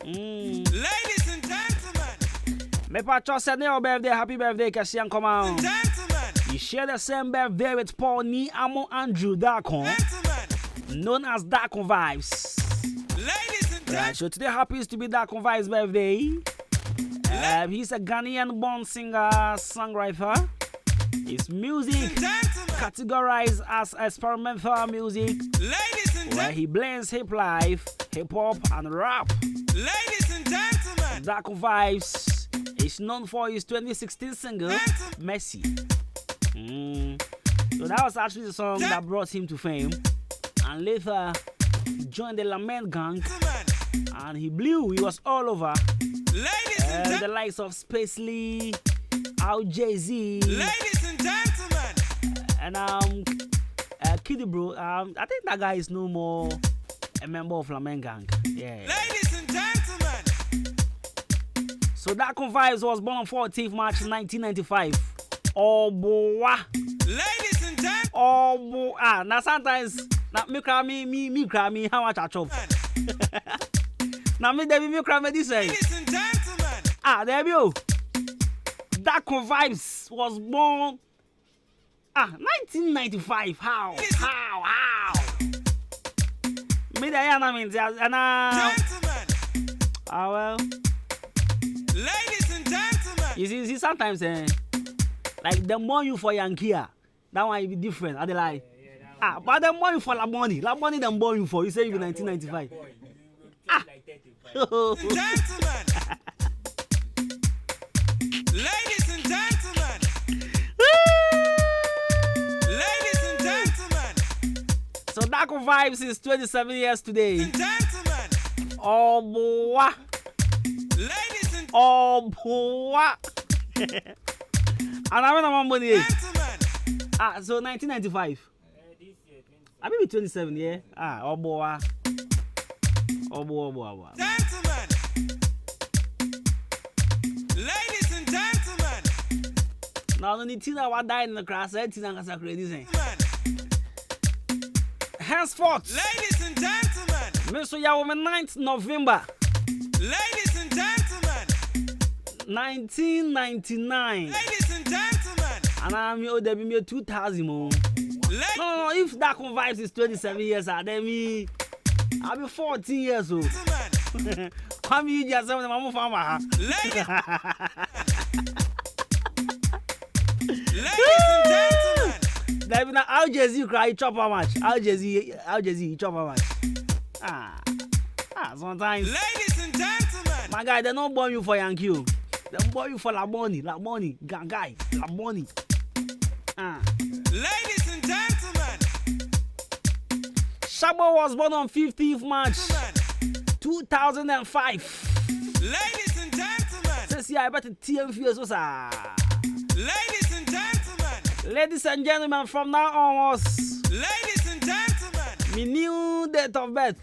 Ladies and gentlemen. Me patcho said your birthday, happy birthday, Kasian come on. You share the same birthday with Paul Ni Amo Andrew Darkon, known as Darkon Vibes. Ladies and gentlemen. Right, so today happens to be Darkon Vibes' birthday. He's a Ghanaian born singer, songwriter. His music categorized as experimental music, where he blends hip life, hip hop, and rap. Ladies and gentlemen. Darkon Vibes is known for his 2016 single, Messi. So that was actually the song that brought him to fame. And later, he joined the Lament Gang. And he was all over. The likes of Space Lee, Out Jay-Z. Ladies and gentlemen. And Kiddy Bro. I think that guy is no more a member of Lament Gang. Yeah. Ladies and gentlemen. So Darkon Vibes was born on 14th March 1995. Oh boy. Ladies and gentlemen. Oh boy. Now sometimes me cry me how much I chop. Now me cry me this way. Ladies and gentlemen. There you. Darkon Vibes was born 1995. How? Me there na means gentlemen. Well. Ladies and gentlemen. You see sometimes like the more you for Yankee, that one will be different. Are they like? But the more you for La Money the more you for. You say you be 1995. Gentlemen. Ladies and gentlemen. Ladies and gentlemen. So Darkon Vibes is 27 years today. Gentlemen. Oh boy. Ladies and oh boy. And I'm on money. So 1995. I be 27, yeah. Oh boy. Gentlemen. Ladies and gentlemen. Now the thing that was died in the crash, I think I'm crazy. Henceforth, ladies and gentlemen. Mr. Yawoman 9th November. Ladies and gentlemen. 1999. Ladies and gentlemen. And I'm your debut 2000 more. No, if Darkon Vibes is 27 years old, then me I'll be 14 years old. Come you just say I'm farmer. Ladies and gentlemen. There be now Al Jay-Z cry chop how much? Al Jay-Z chop how much? Sometimes. Ladies and gentlemen. My guy, they don't born you for Yankee. The boy for La Money, guy, La Money. Ladies and gentlemen, Shabo was born on 15th March 2005. Ladies and gentlemen, Since I better TM years was Ladies and gentlemen, from now onwards, ladies and gentlemen, my new date of birth,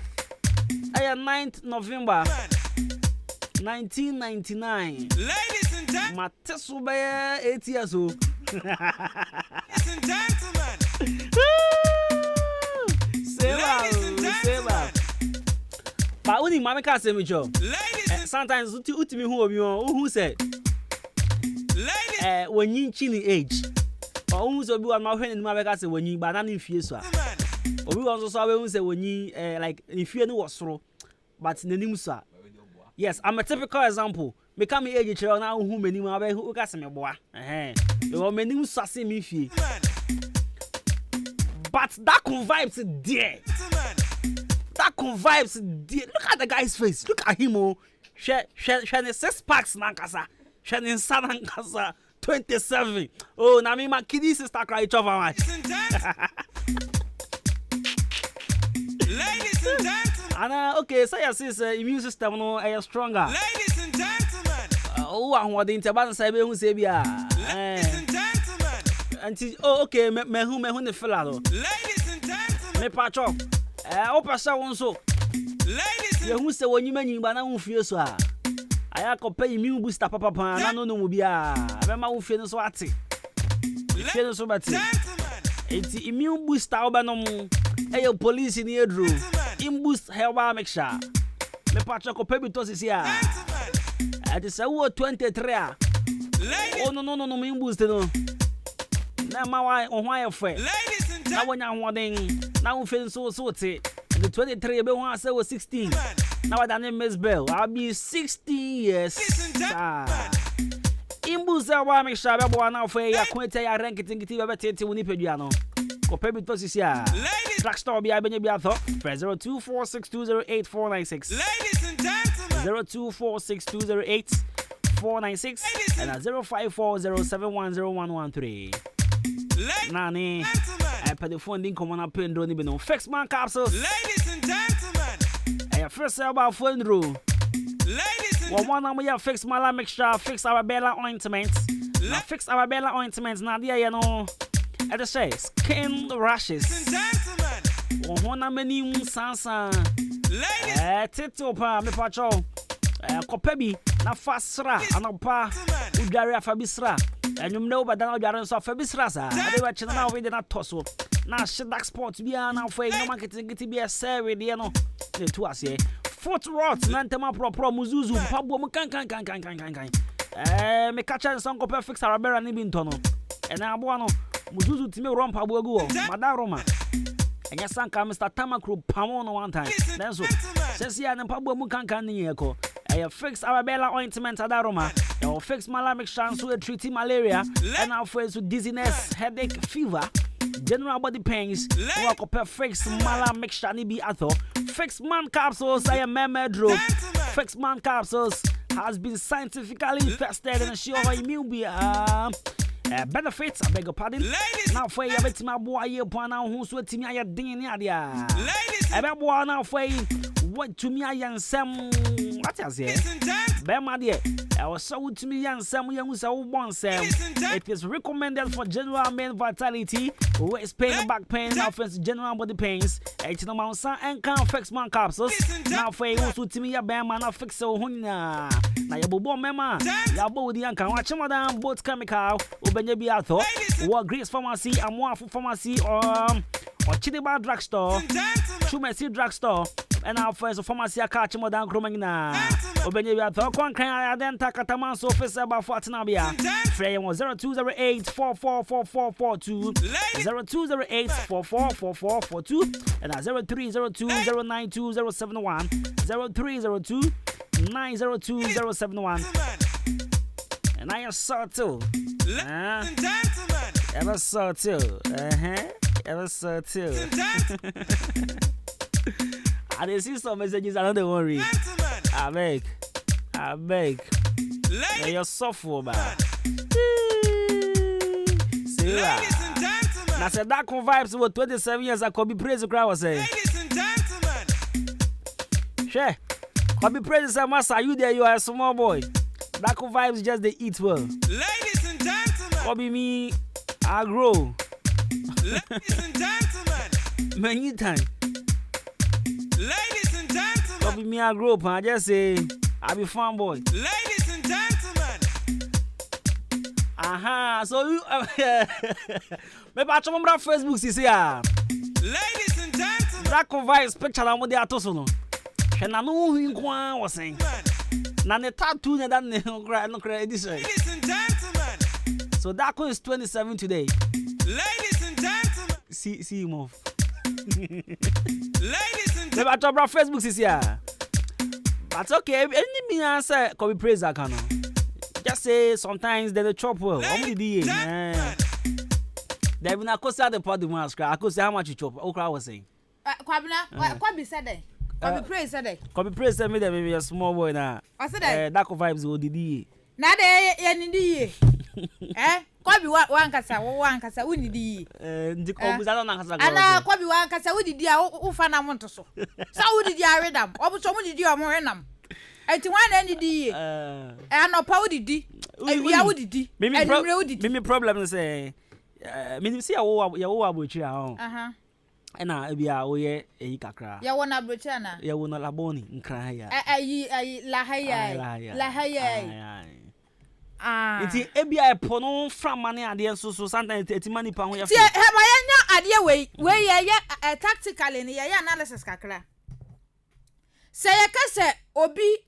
I am 9th November 1999. Ladies and gentlemen, my test will be 8 years old. Ladies and gentlemen, but only Mamma can't say me, Joe. Sometimes ultimately who said, when you chilling age, or who's a good my friend in Mamma say when you banana in fear. Or we also saw when say when you like if you know what's wrong, but in the name, sir. Yes, I'm a typical example. Become age child now who many who got some boy. You are many sassy me fee. But that vibes there. That vibes there. Look at the guy's face. Look at him. Oh, she 6 packs nankasa. She in Sanankasa 27. Oh, na me my kiddies sister cry each other much. Ladies and gentlemen. And okay, so your sis immune system no stronger. Ladies and gentlemen. Oh, I want the interban say be who say bia. Ladies and gentlemen. Until oh okay, me who the fella though. Ladies and gentlemen. Me pacho. Opasa won so. Ladies and who say when you many ba na who fie so a. Aya ko pay immune booster papa na no mu bia. Be ma who fie no so ate. Fie no so bati. Enti immune booster obanom eyo police ni edro. Imboost hewa make sure. Me pacho ko pebi to sisi a. Ati say wo 23 a. Oh no me imboost no. Na ma wa ohwa ye fe. Na wonya hoden. Na wo fe so te. The 23 be won say wo 16. Na wa dane Miss Bell. I'll be 16 years. Imboost hewa make sure be bo na fe ya kwete ya rank tingiti be tete woni pedua no. Ko pebi to sisi a. Drugstore be benye be atho. 0246208496. Ladies and gentlemen. 0246208496 and 0540710113. Nani. I put the phone in common up in don't even fix man capsules. Ladies and gentlemen. I first say about phone rule. Ladies and one of my fix my mixture, fix our Bella ointments. Now fix our Bella ointments. Now there you know. I just say skin rashes. One many sansa. Tito pa me pacho. Kopebi na fasra anopa udare afabisra. Enyum no ba dan udare so afabisra sa. Ade wa china na we de na toso. Na shedak sport bia na for no marketing giti bia serve de no. Ne to ase. Foot rot na ntema pro muzuzu pabo mu kan. Me catch and song ko fix arabera ni bi ntono. Na abo no muzuzu time rompa abo agu madaroma. And yes, Mr. Tamakru Pamon one time. Then so, says here, and Pablo Mukankan Nieko. I fix Arabella ointment at Aroma. I will fix malamic chance with treating malaria and our friends with dizziness, headache, fever, general body pains. Walk up fix malamic shani be atho. Fix man capsules, I am Memedro. Fix man capsules has been scientifically tested and sure immune be benefits, I beg your pardon. Ladies, now for you, I bet my boy, you point out who's with me. I had dinner. Ladies, I bet one now for you. What to me, I am some. What is it? Ben, my dear, I was so to me, and some young so one Sam. It is recommended for general men vitality, waist pain, back pain, offense, general body pains. It's no mountain and can't fix man capsules. Now for you, who's to me, a bear man, I fix so hunna. Now you bo mema, ya bo di anka watch madam both chemical. Obenye bi atho. Or Grace Pharmacy, and Wafu Pharmacy, or Chidiba Drugstore, Chumesi Drugstore, and our first pharmacy a catch more than Cromagna. Obenye bi atho. Kon kan adenta kataman so face about Fortinabia. Frey 0208 444442, 0208 444442, and 0302 092071, 0302 902071. And I saw too. Ever saw too. Ever saw too. I didn't see some messages. I don't worry. I beg. You're software, man. I said that vibes were 27 years. I could be praised. The crowd was saying, Ladies and gentlemen. Sure. Could be praised. Master, you there? You are a small boy. That vibes just they eat well. Ladies and gentlemen. Could be me. I grow. Ladies and gentlemen. Many times. Ladies and gentlemen. Could be me. I grow up. I just say I be fun boy. Ladies and gentlemen. Aha. So you. Maybe I told my Facebook. See ya. Ladies and gentlemen. That vibes picture. I'm with the atosono. And I know who you was saying. Now the tattoo that no cry this way. Ladies and gentlemen. So that is 27 today. Ladies and gentlemen. See you move. Ladies and gentlemen. I talk about Facebook this year. But okay, any me answer can be praise that can. Just say sometimes they chop well. How many day? They will cost the part the mask. I could say how much you chop. Okra was saying. Kwabena, what be said there? Could be praise said there. Could be praise me that maybe a small boy now. I said that. That vibes will the Now they any day. Could be one kasa who did the Kobuzano Nasa. And could be one kasa who did who fan I want to so. So who did you read them? Or someone did you more enam? And to one end the and no power did you would did. Maybe problem say, maybe see a war which you are. And I be away a kakra. Ya wana brochana. Ya wana laboni nkra La haya. Iti ebia pono from money ade so sometimes eti money pa ho ya. Ti he ma yanya ade we ya tactical ni ya analysis kakra. Se ya kase obi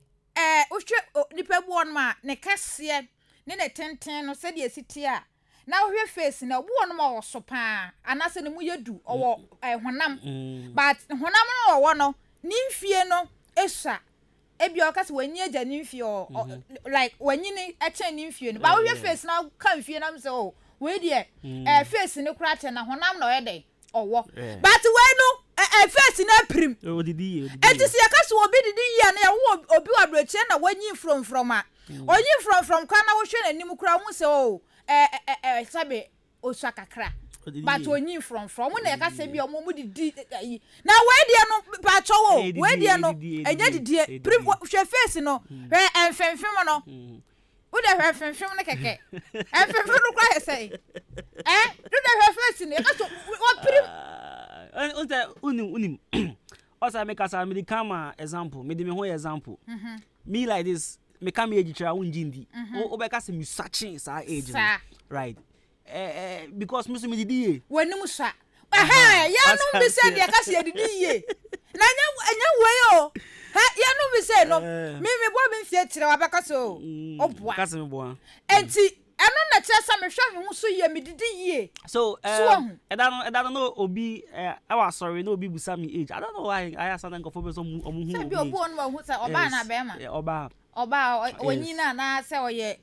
ohwe nipa bu on ma ne kase ne tenten no se de sitia. Na ohwe face na obu on ma wo so pa anase ne mu yedu owo honam but honam no wo no ni mfie no esua ebi o kase wanyi aja ni mfie o like wanyi ni eche ni mfie no ba ohwe face na ka mfie na mse o we de face ne kura che na honam na oyede owo but we no face na prim o didi enti se kase obi didi ya na wo obi wa broche na wanyi from a onyi from kwa na wo hwe na nim kura mu se o sabe osua kakra but onyi from na ka se bi o mu didi na we de no pa chowo we de no enye didi hwe face no hwe enfemfem no wo de hwe enfemfem no keke enfemfem no kwa say do de hwe face no ka so wo prim unim also make us a medical example me de me ho example me like this me come age try unjindi obeka se me searching sa age right because me so me didi wani musa ya no be say de ka se didi ye na nya we o ya no be say no me bo be fie kire wa beka so obua ka se me boa enti eno na kire sa me hwa me ho so ye me didi ye so I don't know obi I was sorry no obi busa me age I don't know why I ask something for so omu hu say bi obu on wa hu say oba na be ma oba onyina na say oye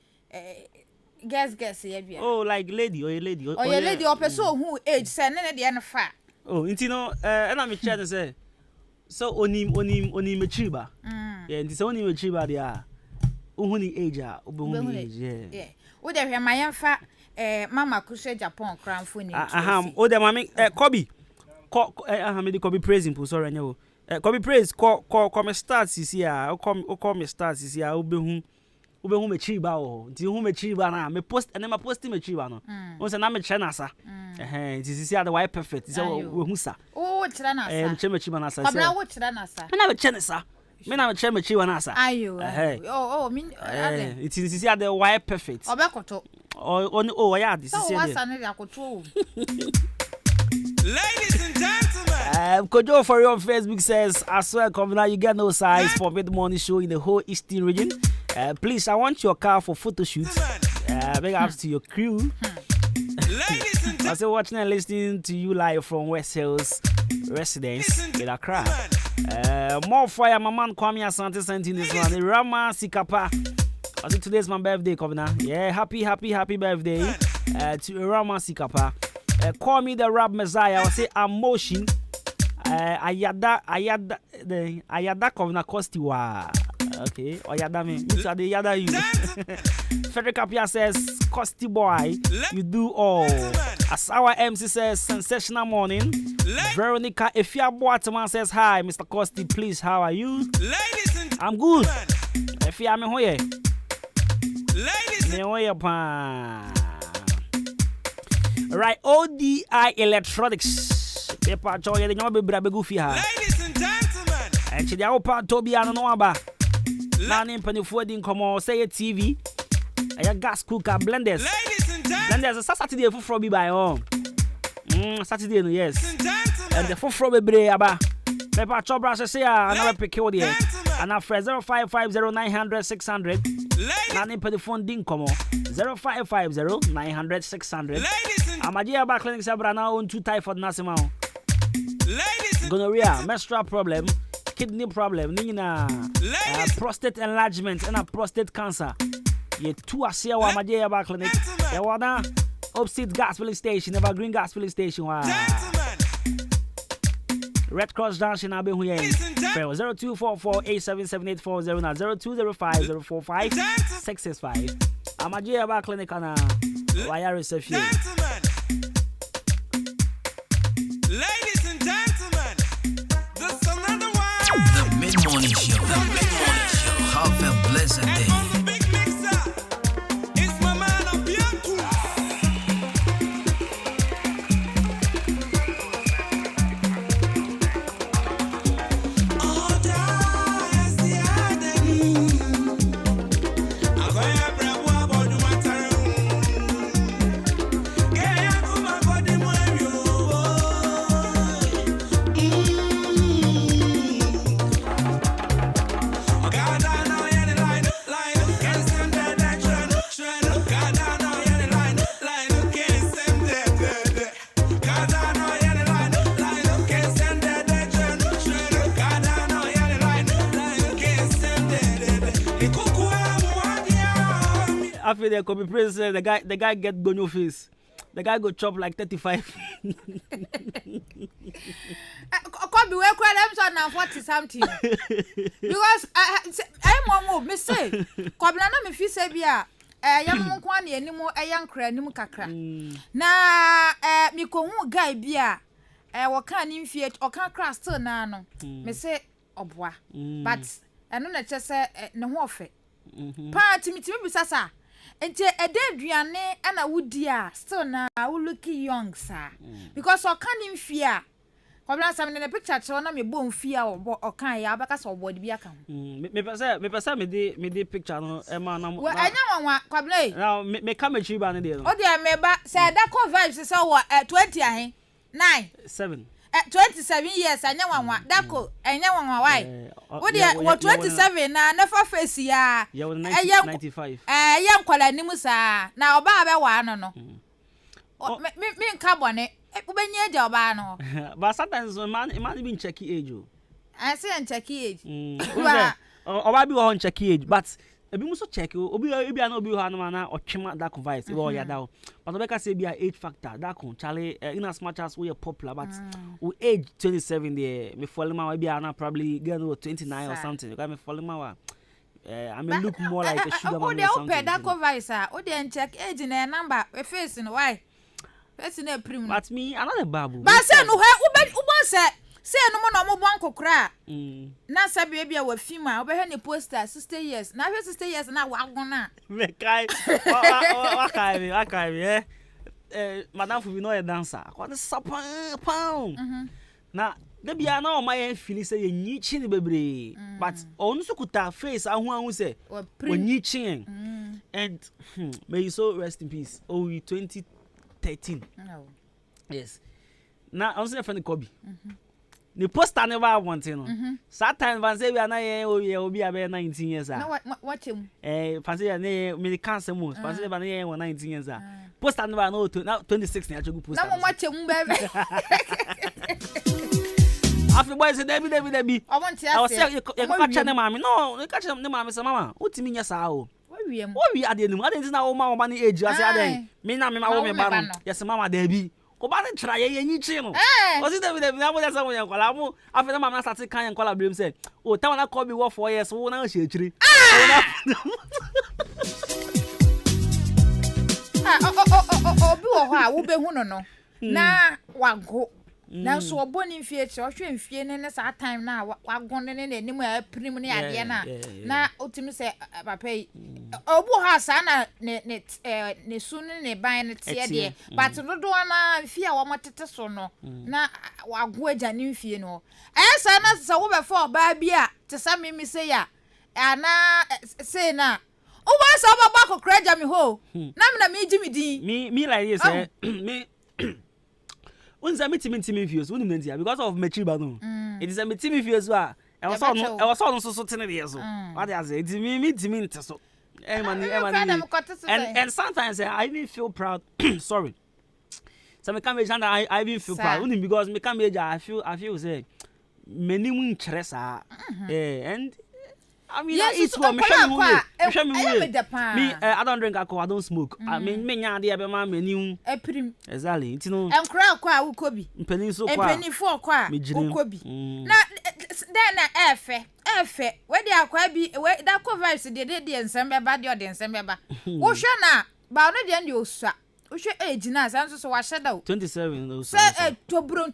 guess ye bia oh like lady or a lady or person who age say ne de na fa oh inti no na me chat say so onim mechiba yeah inti so onim mechiba dia uhuni age a obuhuni age yeah wo de hwe mayenfa mama kushe Japan kramfo ni o de mama Kobe me de Kobe praising po sorry nyawo Kobe praise come start sisi a come start sisi a obehu mechiba o nti hu mechiba na me post and ma post mechiba no o se na me che na sa nti sisi a the why perfect sisi we hu sa o chira na sa che mechiba na sa kabla wo chira na sa me na me che na sa me na me che mechiba na sa ayo me it is sisi a the why perfect obekoto yeah this is so wasa na akoto Ladies and gentlemen, Kojo for you on Facebook says, I swear, Kwabena, you get no size for mid-morning show in the whole Eastern region. Please, I want your car for photo shoots. Big ups to your crew. I say watching and listening to you live from West Hills residence in Accra. More fire, my man Kwame Asante sent in this one. Rama Sikapa. I say today's my birthday, Kwabena. Yeah, happy birthday to Rama Sikapa. Call me the rap messiah. I say emotion. Ayada Kwabena Costy wa. Okay. Oh, yada me. Me too, yada you. Frederick Apia says, Costy boy, you do all. As our MC says, sensational morning. Veronica Efia Boatman says, hi, Mr. Costy, please, how are you? I'm good. Efia me hoye. Me hoye pa. Right, ODI Electronics. Paper joy the nyama bebra begu fi ha. Ladies and gentlemen. And chidi awo pa Toby no aba. Na ne mpanifo di nkomo say TV. Aya gas cooker blenders. Ladies and gentlemen. Blenders Saturday fufro bi by on. Saturday no yes. And the fufro bebre aba. Paper chobra say na pick you there. And after 0550900600. Na ne mpanifo di nkomo 0550900600. Amadia back clinic sabra na on 2 typhoid nasima. Gonorrhea, menstrual problem, kidney problem, nina prostate enlargement and a prostate cancer. Ye 2 asia wa Amadia back clinic. Ye wana opposite gas filling station, Evergreen gas filling station. Red Cross Junction abe huye. 0244877840 na 0205045665. Amadia back clinic ana wire reception. Ladies and gentlemen, this is another one. The Mid-Morning Show. The Mid-Morning Show. Have a blessed day. After there could be praise the guy get gonyo face. The guy go chop like 35. Could be well quite them now 40 something. Because I mom me say Kwabena na me fi say bia yam kwa na animu ayankra animu kakra. Na me ko hu guy bia wo kan ni mfie o kan kra still na no. Me say oboa. But eno na che say ne ho ofe. Pa timi bisasa. Ente aduane ana wudi a still na we look young sir because o kan mfia Kwabena sam ne picture che na me bo mfia o kan ya abaka so body bi aka me pesa me de picture no e ma na we anya wanwa Kwabena now me ka me chiba ne de no o de me ba say that co vibes say wo 20 ahen 9 7 27 years anya wanwa dako anya wanwa why wo de 27 na never face ya yeah 95 ya nkwala nimu sa na oba be wa no me nka bone ubenye eja oba no but sometimes man be check age o I say check age oba bi wo check age but ebi muso check obi na obi ho no na otwema that vice e wo ya da but obeka say be age factor that con Charlie in as much as we are popular but we age 27 there me follow ma be na probably get 29 or something because me follow ma I mean look more like a sugar man or something. That vice o dey check age na number we face no why face na prim but me another babu but say no he ubo say no mo no mo bon kokra na sabe bia wa film a obehwe ne poster 60 years na 60 years na wa gona me kai wa kai madam fu bi no e dancer kwa the sapan pound na da bia na o ma ye feel say ye nyichi ne bebre but onu sukuta face ahu say onyichi and may you so rest in peace 2013 no yes na on say friend Kobe the poster never wanted no Saturn van say we are na ye obi abe 19 years ah watch him fancy ya ne me cancer mo fancy ba na ye 19 years ah poster never no 26 na achogu poster na mo watch him bebe After boys Debbie I want to say you catch ne mama no you catch ne mama say mama utimi nya sa o we ade nu ade na o ma o ma ni age ase ade me na me ma wo me ba no yes mama Debbie ko ba ne tra ye nyi chi no o si David na mo dey say mo yan kwala mo after mama na start kan yan kwala blame say o ta wana call me work 4 years wo na hye chiri obi wo ho a wo be hu no na wago na so oboni mfie che ohwe mfie ne sa time na wago ne nim a prim ne ade na otimi se papa obu ha sa na ne sunu ne ban ne tie de but dodo na mfie a wo motete so no na wago agya ne mfie no sa na sa wo be for ba bia te sa mimi se ya ana se na Uba sa ba ko kraja mi ho. Na me jimi din. Me like this me unza me timi views unu mendia because of mechiba no. It is a me timi views wa. E was on so tene de so. What they say? It me timi nteso. And sometimes I even feel proud. Sorry. So me come and I even feel proud only because me come I feel say many win chresa. And I mean, yes, it's what me. I don't drink alcohol. I don't smoke. I mean, me nya dey be ma menu. Eprim. Exactly. You know. Enkra kwa ukobi. Mpeni so kwa. Mpeni fo kwa ukobi. Na then na efe. We dey akwa bi we da ko vibes dey ensembe ba dey dey ensembe ba. Wo hwe na ba no dey ndi osua. Wo hwe age na san so wa sheda 27 no so. Tobrom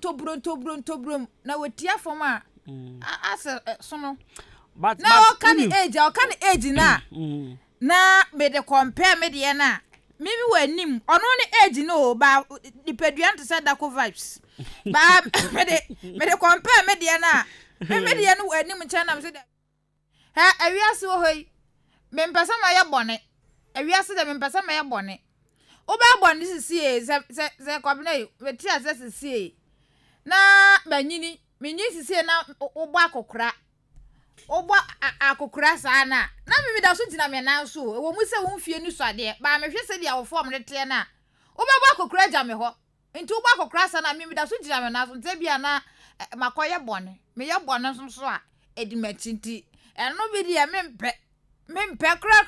na wetia fom a asa so no. But now can age na na me de compare me de na me wanim ono ne age no ba dipeduan to say dako vibes ba me de compare me de na me de no wanim cha na me say ha awiase wo hoi me mpasa ma ye bone awiase de me mpasa ma ye bone wo ba bone sisi ze Kwabena we ti ase sisi na banyini menyi sisi na wo bo akokora Obo akokura sa na me da so tina me na so wo mu se wo mfie ni so ade ba me hwe se dia wo form ne te na obo akokura agya me ho nti obo akokura sa na me da so tina me na so nte bia na makoye bone me ye bone so a edi machinti eno bi dia me mpe kra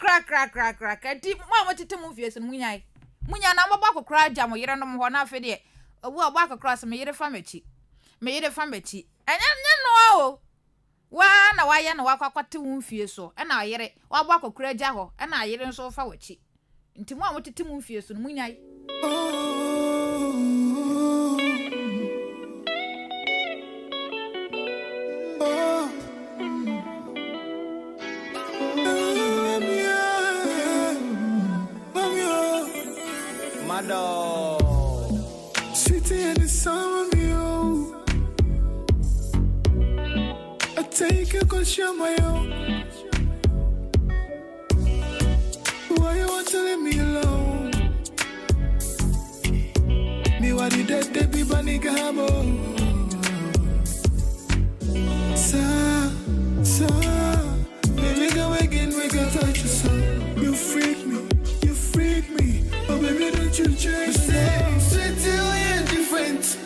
kati mo tete mu mfie se munya na obo akokura agya mo yere no mo ho na afi de obo akokura sa me yere fa machi enya no o wa na wa ya na wa kwakwate wo mfie so na ayere wa bo akokura agya ho na ayere nso fa wachi nti mo amotete mu mfie so no munyai Mado City in the summer take a question my own. Why you want to leave me alone? Me what did that be bunny gabo? Sa, baby go again, we got touch you so. You freak me, but baby don't you change? Say till you're different,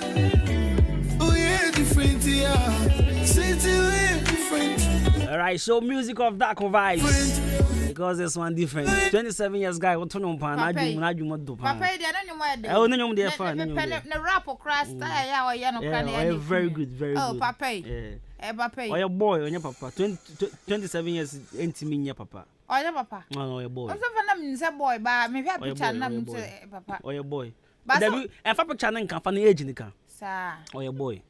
oh yeah, different, yeah. Say till all right, show music of that vibes because this one different. 27 years guy, what to know pan? Adwuma do pan. Papa, they don't know where. Oh, no, they are fine. The rap or crash, yeah, or yano can. Very good, very good. Oh, Papa, yeah, Papa. Or your boy, or your papa. 27 years ain't me, your papa. Or your papa. No, your boy. I'm so boy, but maybe I picture them papa. Or your boy. But if I picture them, can find the age in the car. Sir. Or your boy.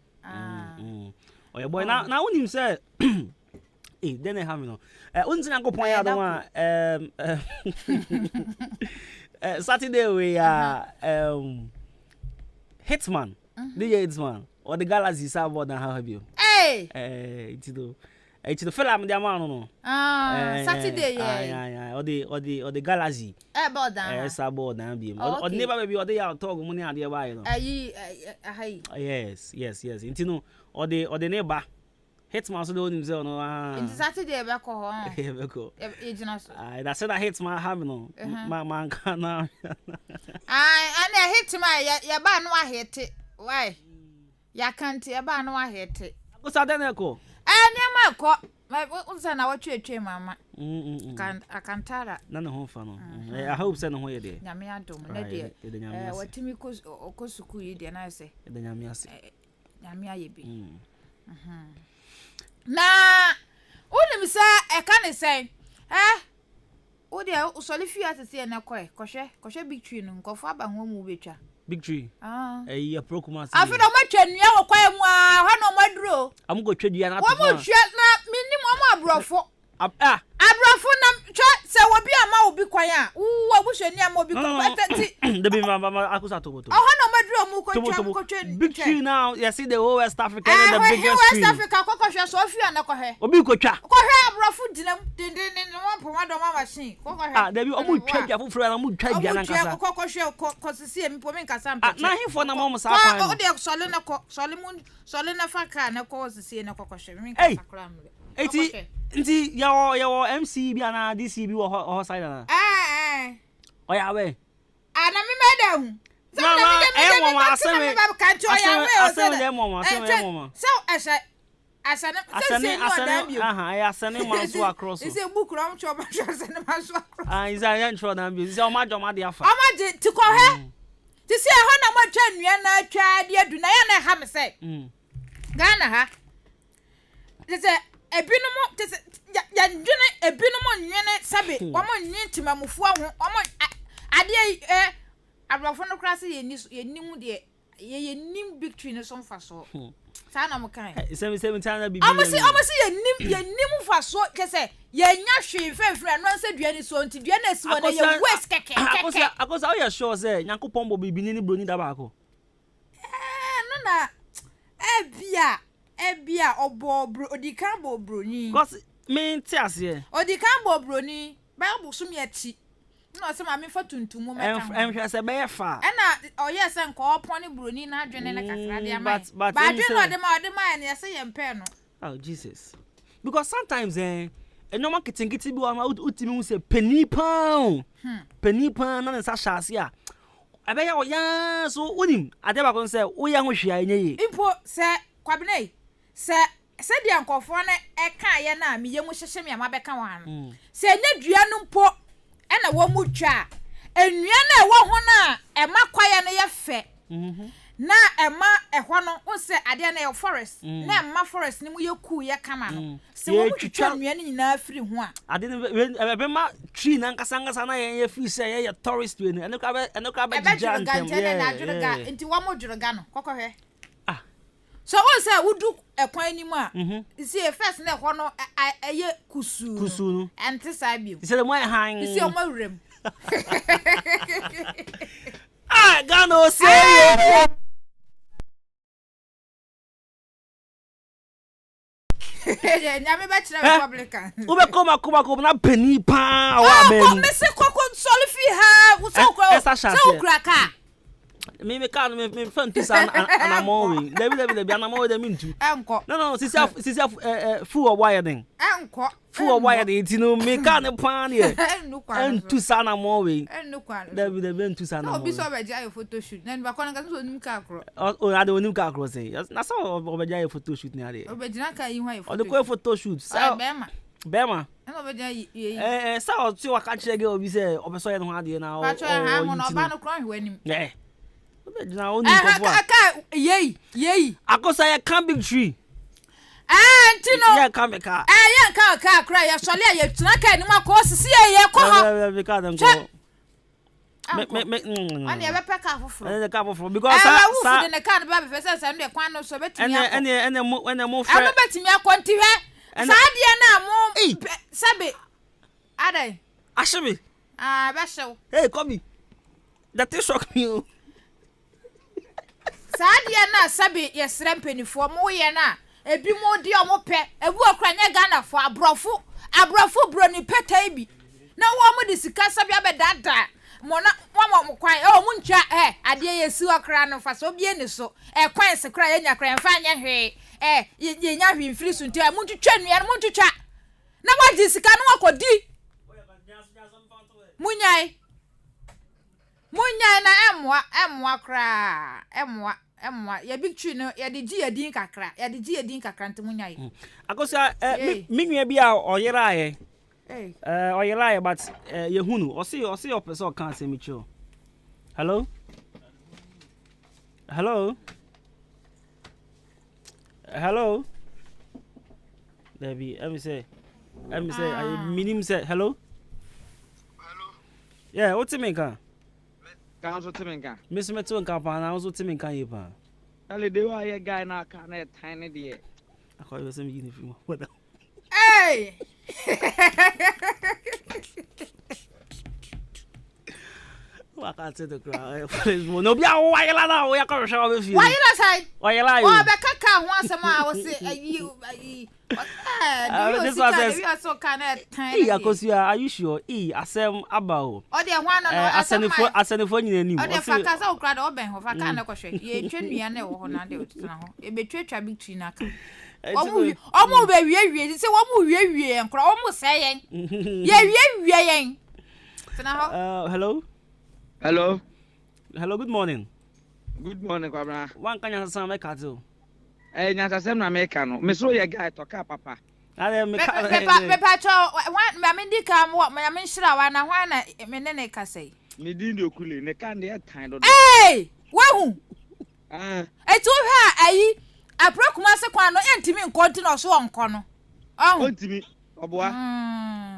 Or your boy. Now, when him say. Then I have you know. Unzina go point out Saturday we are Hitman. DJ Hitman or the Galaxy Sabo than how have you? Hey. It's the film the man no. Saturday yeah. Or the Galaxy. About that. Sabo than be. Or never maybe or they are talk money and they buy. Yes. It's no or the neighbor. Hitman so do himself no It's Saturday be ko ho be ko that's that Hitman have no man can na and Hitman ya ba no ahete why ya can't ya ba no ahete go sa den ko Nyama ko unsa na watwe mama. Akantara. Na ne ho fa no. I hope say ne ho ye de. Nyame adom na de. Watimi ko suku yi de na say. De nyame ase. Nyame ayebi. Na unim sa e ka ne say o de usoli fi atese na kohwe big tree no nkofo aba ho mu betwa. Big tree. A procuma. Afi no matwa nua wo kwae mu a ha no maduro. Am go twa dua na to. Wo mo twa na minim o mo abrofo. Abrofo na twa se wo bi ama obi kwan a wo abuhwani ama obi kwan atati. De bi mama akusa to boto. Ha no maduro mu ko twa big tree now. You see the whole West Africa and the biggest tree. West Africa kokohwe so afi na kohwe. Obi ko twa. Kohwe abrofo dinam den no poma do ma machine. Kokohwe. De bi o mu twa dua foforo na mu twa dua na nkasa. Kokohwe kosisi mi pomi nkasa mpa. Na hifo na mo sa kwan. O de sole na faka na ko sisi na kokohwe mi nkasa kra mle. Nti yawo MC bi ana DC bi wo side na. Oya we. Ana mi meda hu. Asane manso across. Is a book rom cho ba asane manso across. Is a yan tro na bi. Is o ma de afa. O ma de ti ko he. Ti se ho na mo twa nua na twa de adu na ya na ha me se. Ghana ha. Ti se ebinumo ti se ya ndwene ebinumo nwene sabe. Wo mo nyi timamufu ho. O mo ade abrafo no krase ye nim de ye nim big tree no so mfa so sa na mo kan 77 na bibi amasi ye nim fa so kese ye nya hwe fefre no se dua ni so nti dua na si wona ye west keke akosa o ye sure say nyankopon bo bibi ni broni da ba ko no na ebia obo bro odikan bo broni cause me nti ase odikan bo broni bible so me ati no se ma me fa tuntum meta hwe se be ye fa na oye se nko oponi broni na adwene na kakra de ama ba adwene no de ma na se ye mpe no oh Jesus because sometimes normal kitingiti bi wa utimi hu se penipan na ne sa shase a abe ya oya so unim ade ba kon se wo ya ho hwia enye yi impo se Kwabena se de nkofo na e ka ye na me ye mu hyehye me ama be ka wan se nya dua no mpo na wo mu twa enua na wo ho na e makwaya na ye fe na e ma e ho no wo se ade na ye forest na e ma forest ni mu ye ku ye kama no se wo mu twa enua ni na afiri ho a ade e be ma tree na nkasa na ye free say ye tourist we ni eno ka be giant na nti wo mu dwurga no kokohwe so what say wudu ekwan ni mu a see first na ho no eye kusu no ante sabi see the mo han see o ma wurem Ghana o say nyame be kire Republican wo be koma na pani pa wa be ko me se koko solfi ha wo so kura ka me can me fan to san anamowe lebi anamowe de mintu enko no sisi full of wiring enko full of wiring ti no me can pan here entu san anamowe lebi entu san anamowe no bi so be ja photo shoot na ba kono kan so nim ka akro o ade onim ka akro say na so be ja photo shoot ni ade o be jina ka yi hwan o de ko photo shoot sa bema na be ja yi sa o ti wa ka chege obi say o be so ye no ade na o ba cho ha mo no ba no kro hwanim na oni ko aka yei akosa ya can big tree ntino ya can be ka ya ka kra ya sole ya tuna ka ni mako sisi ye ko ha be ka dan ko me ani ebe peka foforo ene ka foforo because sa de ne ka ne ba be fese sa ndé kwan no so betimi akọ ene mo fre ano betimi akọ ntihwe sa de na mo sabe adai ashibi be show hey Kobe that shock me Sadia na sabi yesre mpenifo mo ye na ebi mo di o mo pe ebu okra nya Ghana fo abrofo broni peta bi na wo mo di sika sabi abedada mo na mo kwan mo ntwa ade yesi okra no fa so bie ni so kwan se kra ye nya kra mfa nya hwe ye nya hwe mfiri so ntia mo ntwa nua mo ntwa na wa di sika no akodi munyai na emwa kra emwa emwa ya big tree no ya de gi edin kakra ya de gi edin kakra ntemunya yi akosia minua bi a oyera aye oyera aye but yehunu o see your person can say me cho hello Debbie let me say I minim say hello yeah what's me kan Council Timinka. Miss Meton Campana also Timinka Yipa. Only do I a guy now can tiny dear. I call you some uniform. Hey! I can't say the crowd. No, be a while now. We are coming to show with you. Why you not say? Why you lie? Oh, Becca once a while was say you. This was you are so kind of tiny. Are you sure? Asem about. Oh, dear one. I send it for you. Oh, the fuckers all crowd open of a kind of question. You train me and never on now. A betrayed a big tree. Almost very, say what move we and almost saying. Yeah. Hello, good morning. Good morning, Kwabena. One can you say me kato? Nyasasem na me ka no. Me so ye guy to ka papa. Me pacho, one me ndika what me nhira wa na hwan na me ne ka say. Me din de okule ne kan de tan do. Hey! Wahu. Etu ha ayi aprokuma se kwa no entimi nkonti no so onko no. Ontimi oboa.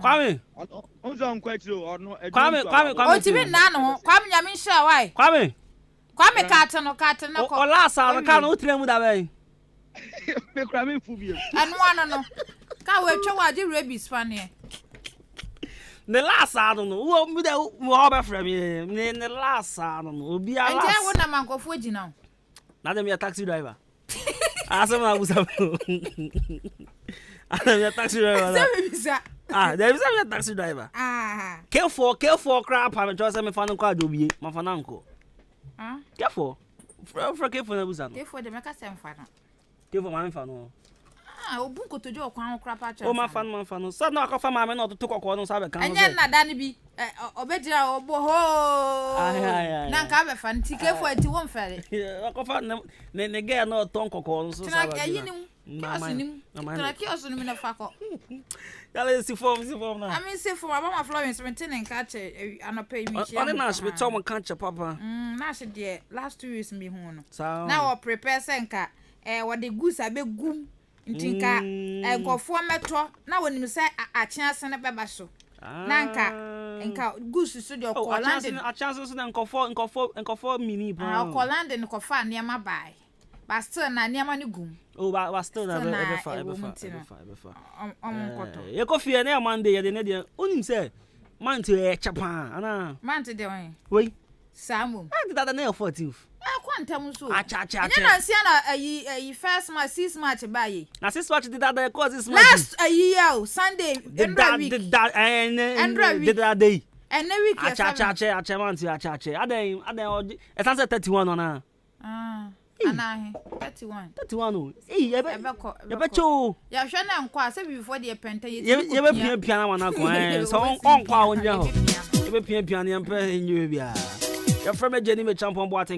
Kwame. Onzo nkwatiro ono Kwame. Ontimi na no. Kwame nyame nhira wai. Kwame kate no ko. O la sa ka no utremu da bem. Me kra me fubie. Anu ano no. Ka we twa wa di rabies fa ne. The last no wo mi da wo ba fra me ne last no obi ala. Nje wo na mankofo agina. Na dem ya taxi driver. Asema abusa. Adam ya taxi driver. There is a taxi driver. Careful crap I'm just me fan kwa dobie, ma fan anko. Careful. Fra careful na abusa no. Careful de meka sem fa no. Careful ma me fa no. Obun ko tojo okwan crap a cha. O ma fan no. So na akọfa ma me na to kokọ no sabe kan. Anya na da ne bi. Obedira obo ho. Na nka be fa nti careful ati won fere. Akọfa ne ge na ton kokọ no so sabe. Na ayi ni Kasinim. Trakioso no me na fako. Yale si form na. I mean say for Mama Florence maintain catch anopa mi chia. On na she tell me catch papa. Na she de last 2 years me hu no. Na we prepare senka we de goose abegum ntinka nkofo meto na wonim say achia sene beba so. Na nka goose so de Okolande. Achia so na nkofo mini ba. Okolande nkofa ne ma bai. But still na niama ni gum. Oh, but still na ever far. You go fear na Monday ya de na de. Onim say man to e chapa ana. Man to de wen. Wei. Samu. I did that na 14th. Quantum so. Acha. You know see na ayi first match 6 match ba yi. Na 6 match did that cause this match. Last year Sunday every week. Did that day. And every week. Acha man to acha. Aden e san 31 na. Anahe 31 oh eh ebe cho ya hwe na nkwa se before the penta ye be pia na wana ko so on kwa onye ho ye be pia na ye mpa enye bia ya from me jeni me champion bo atin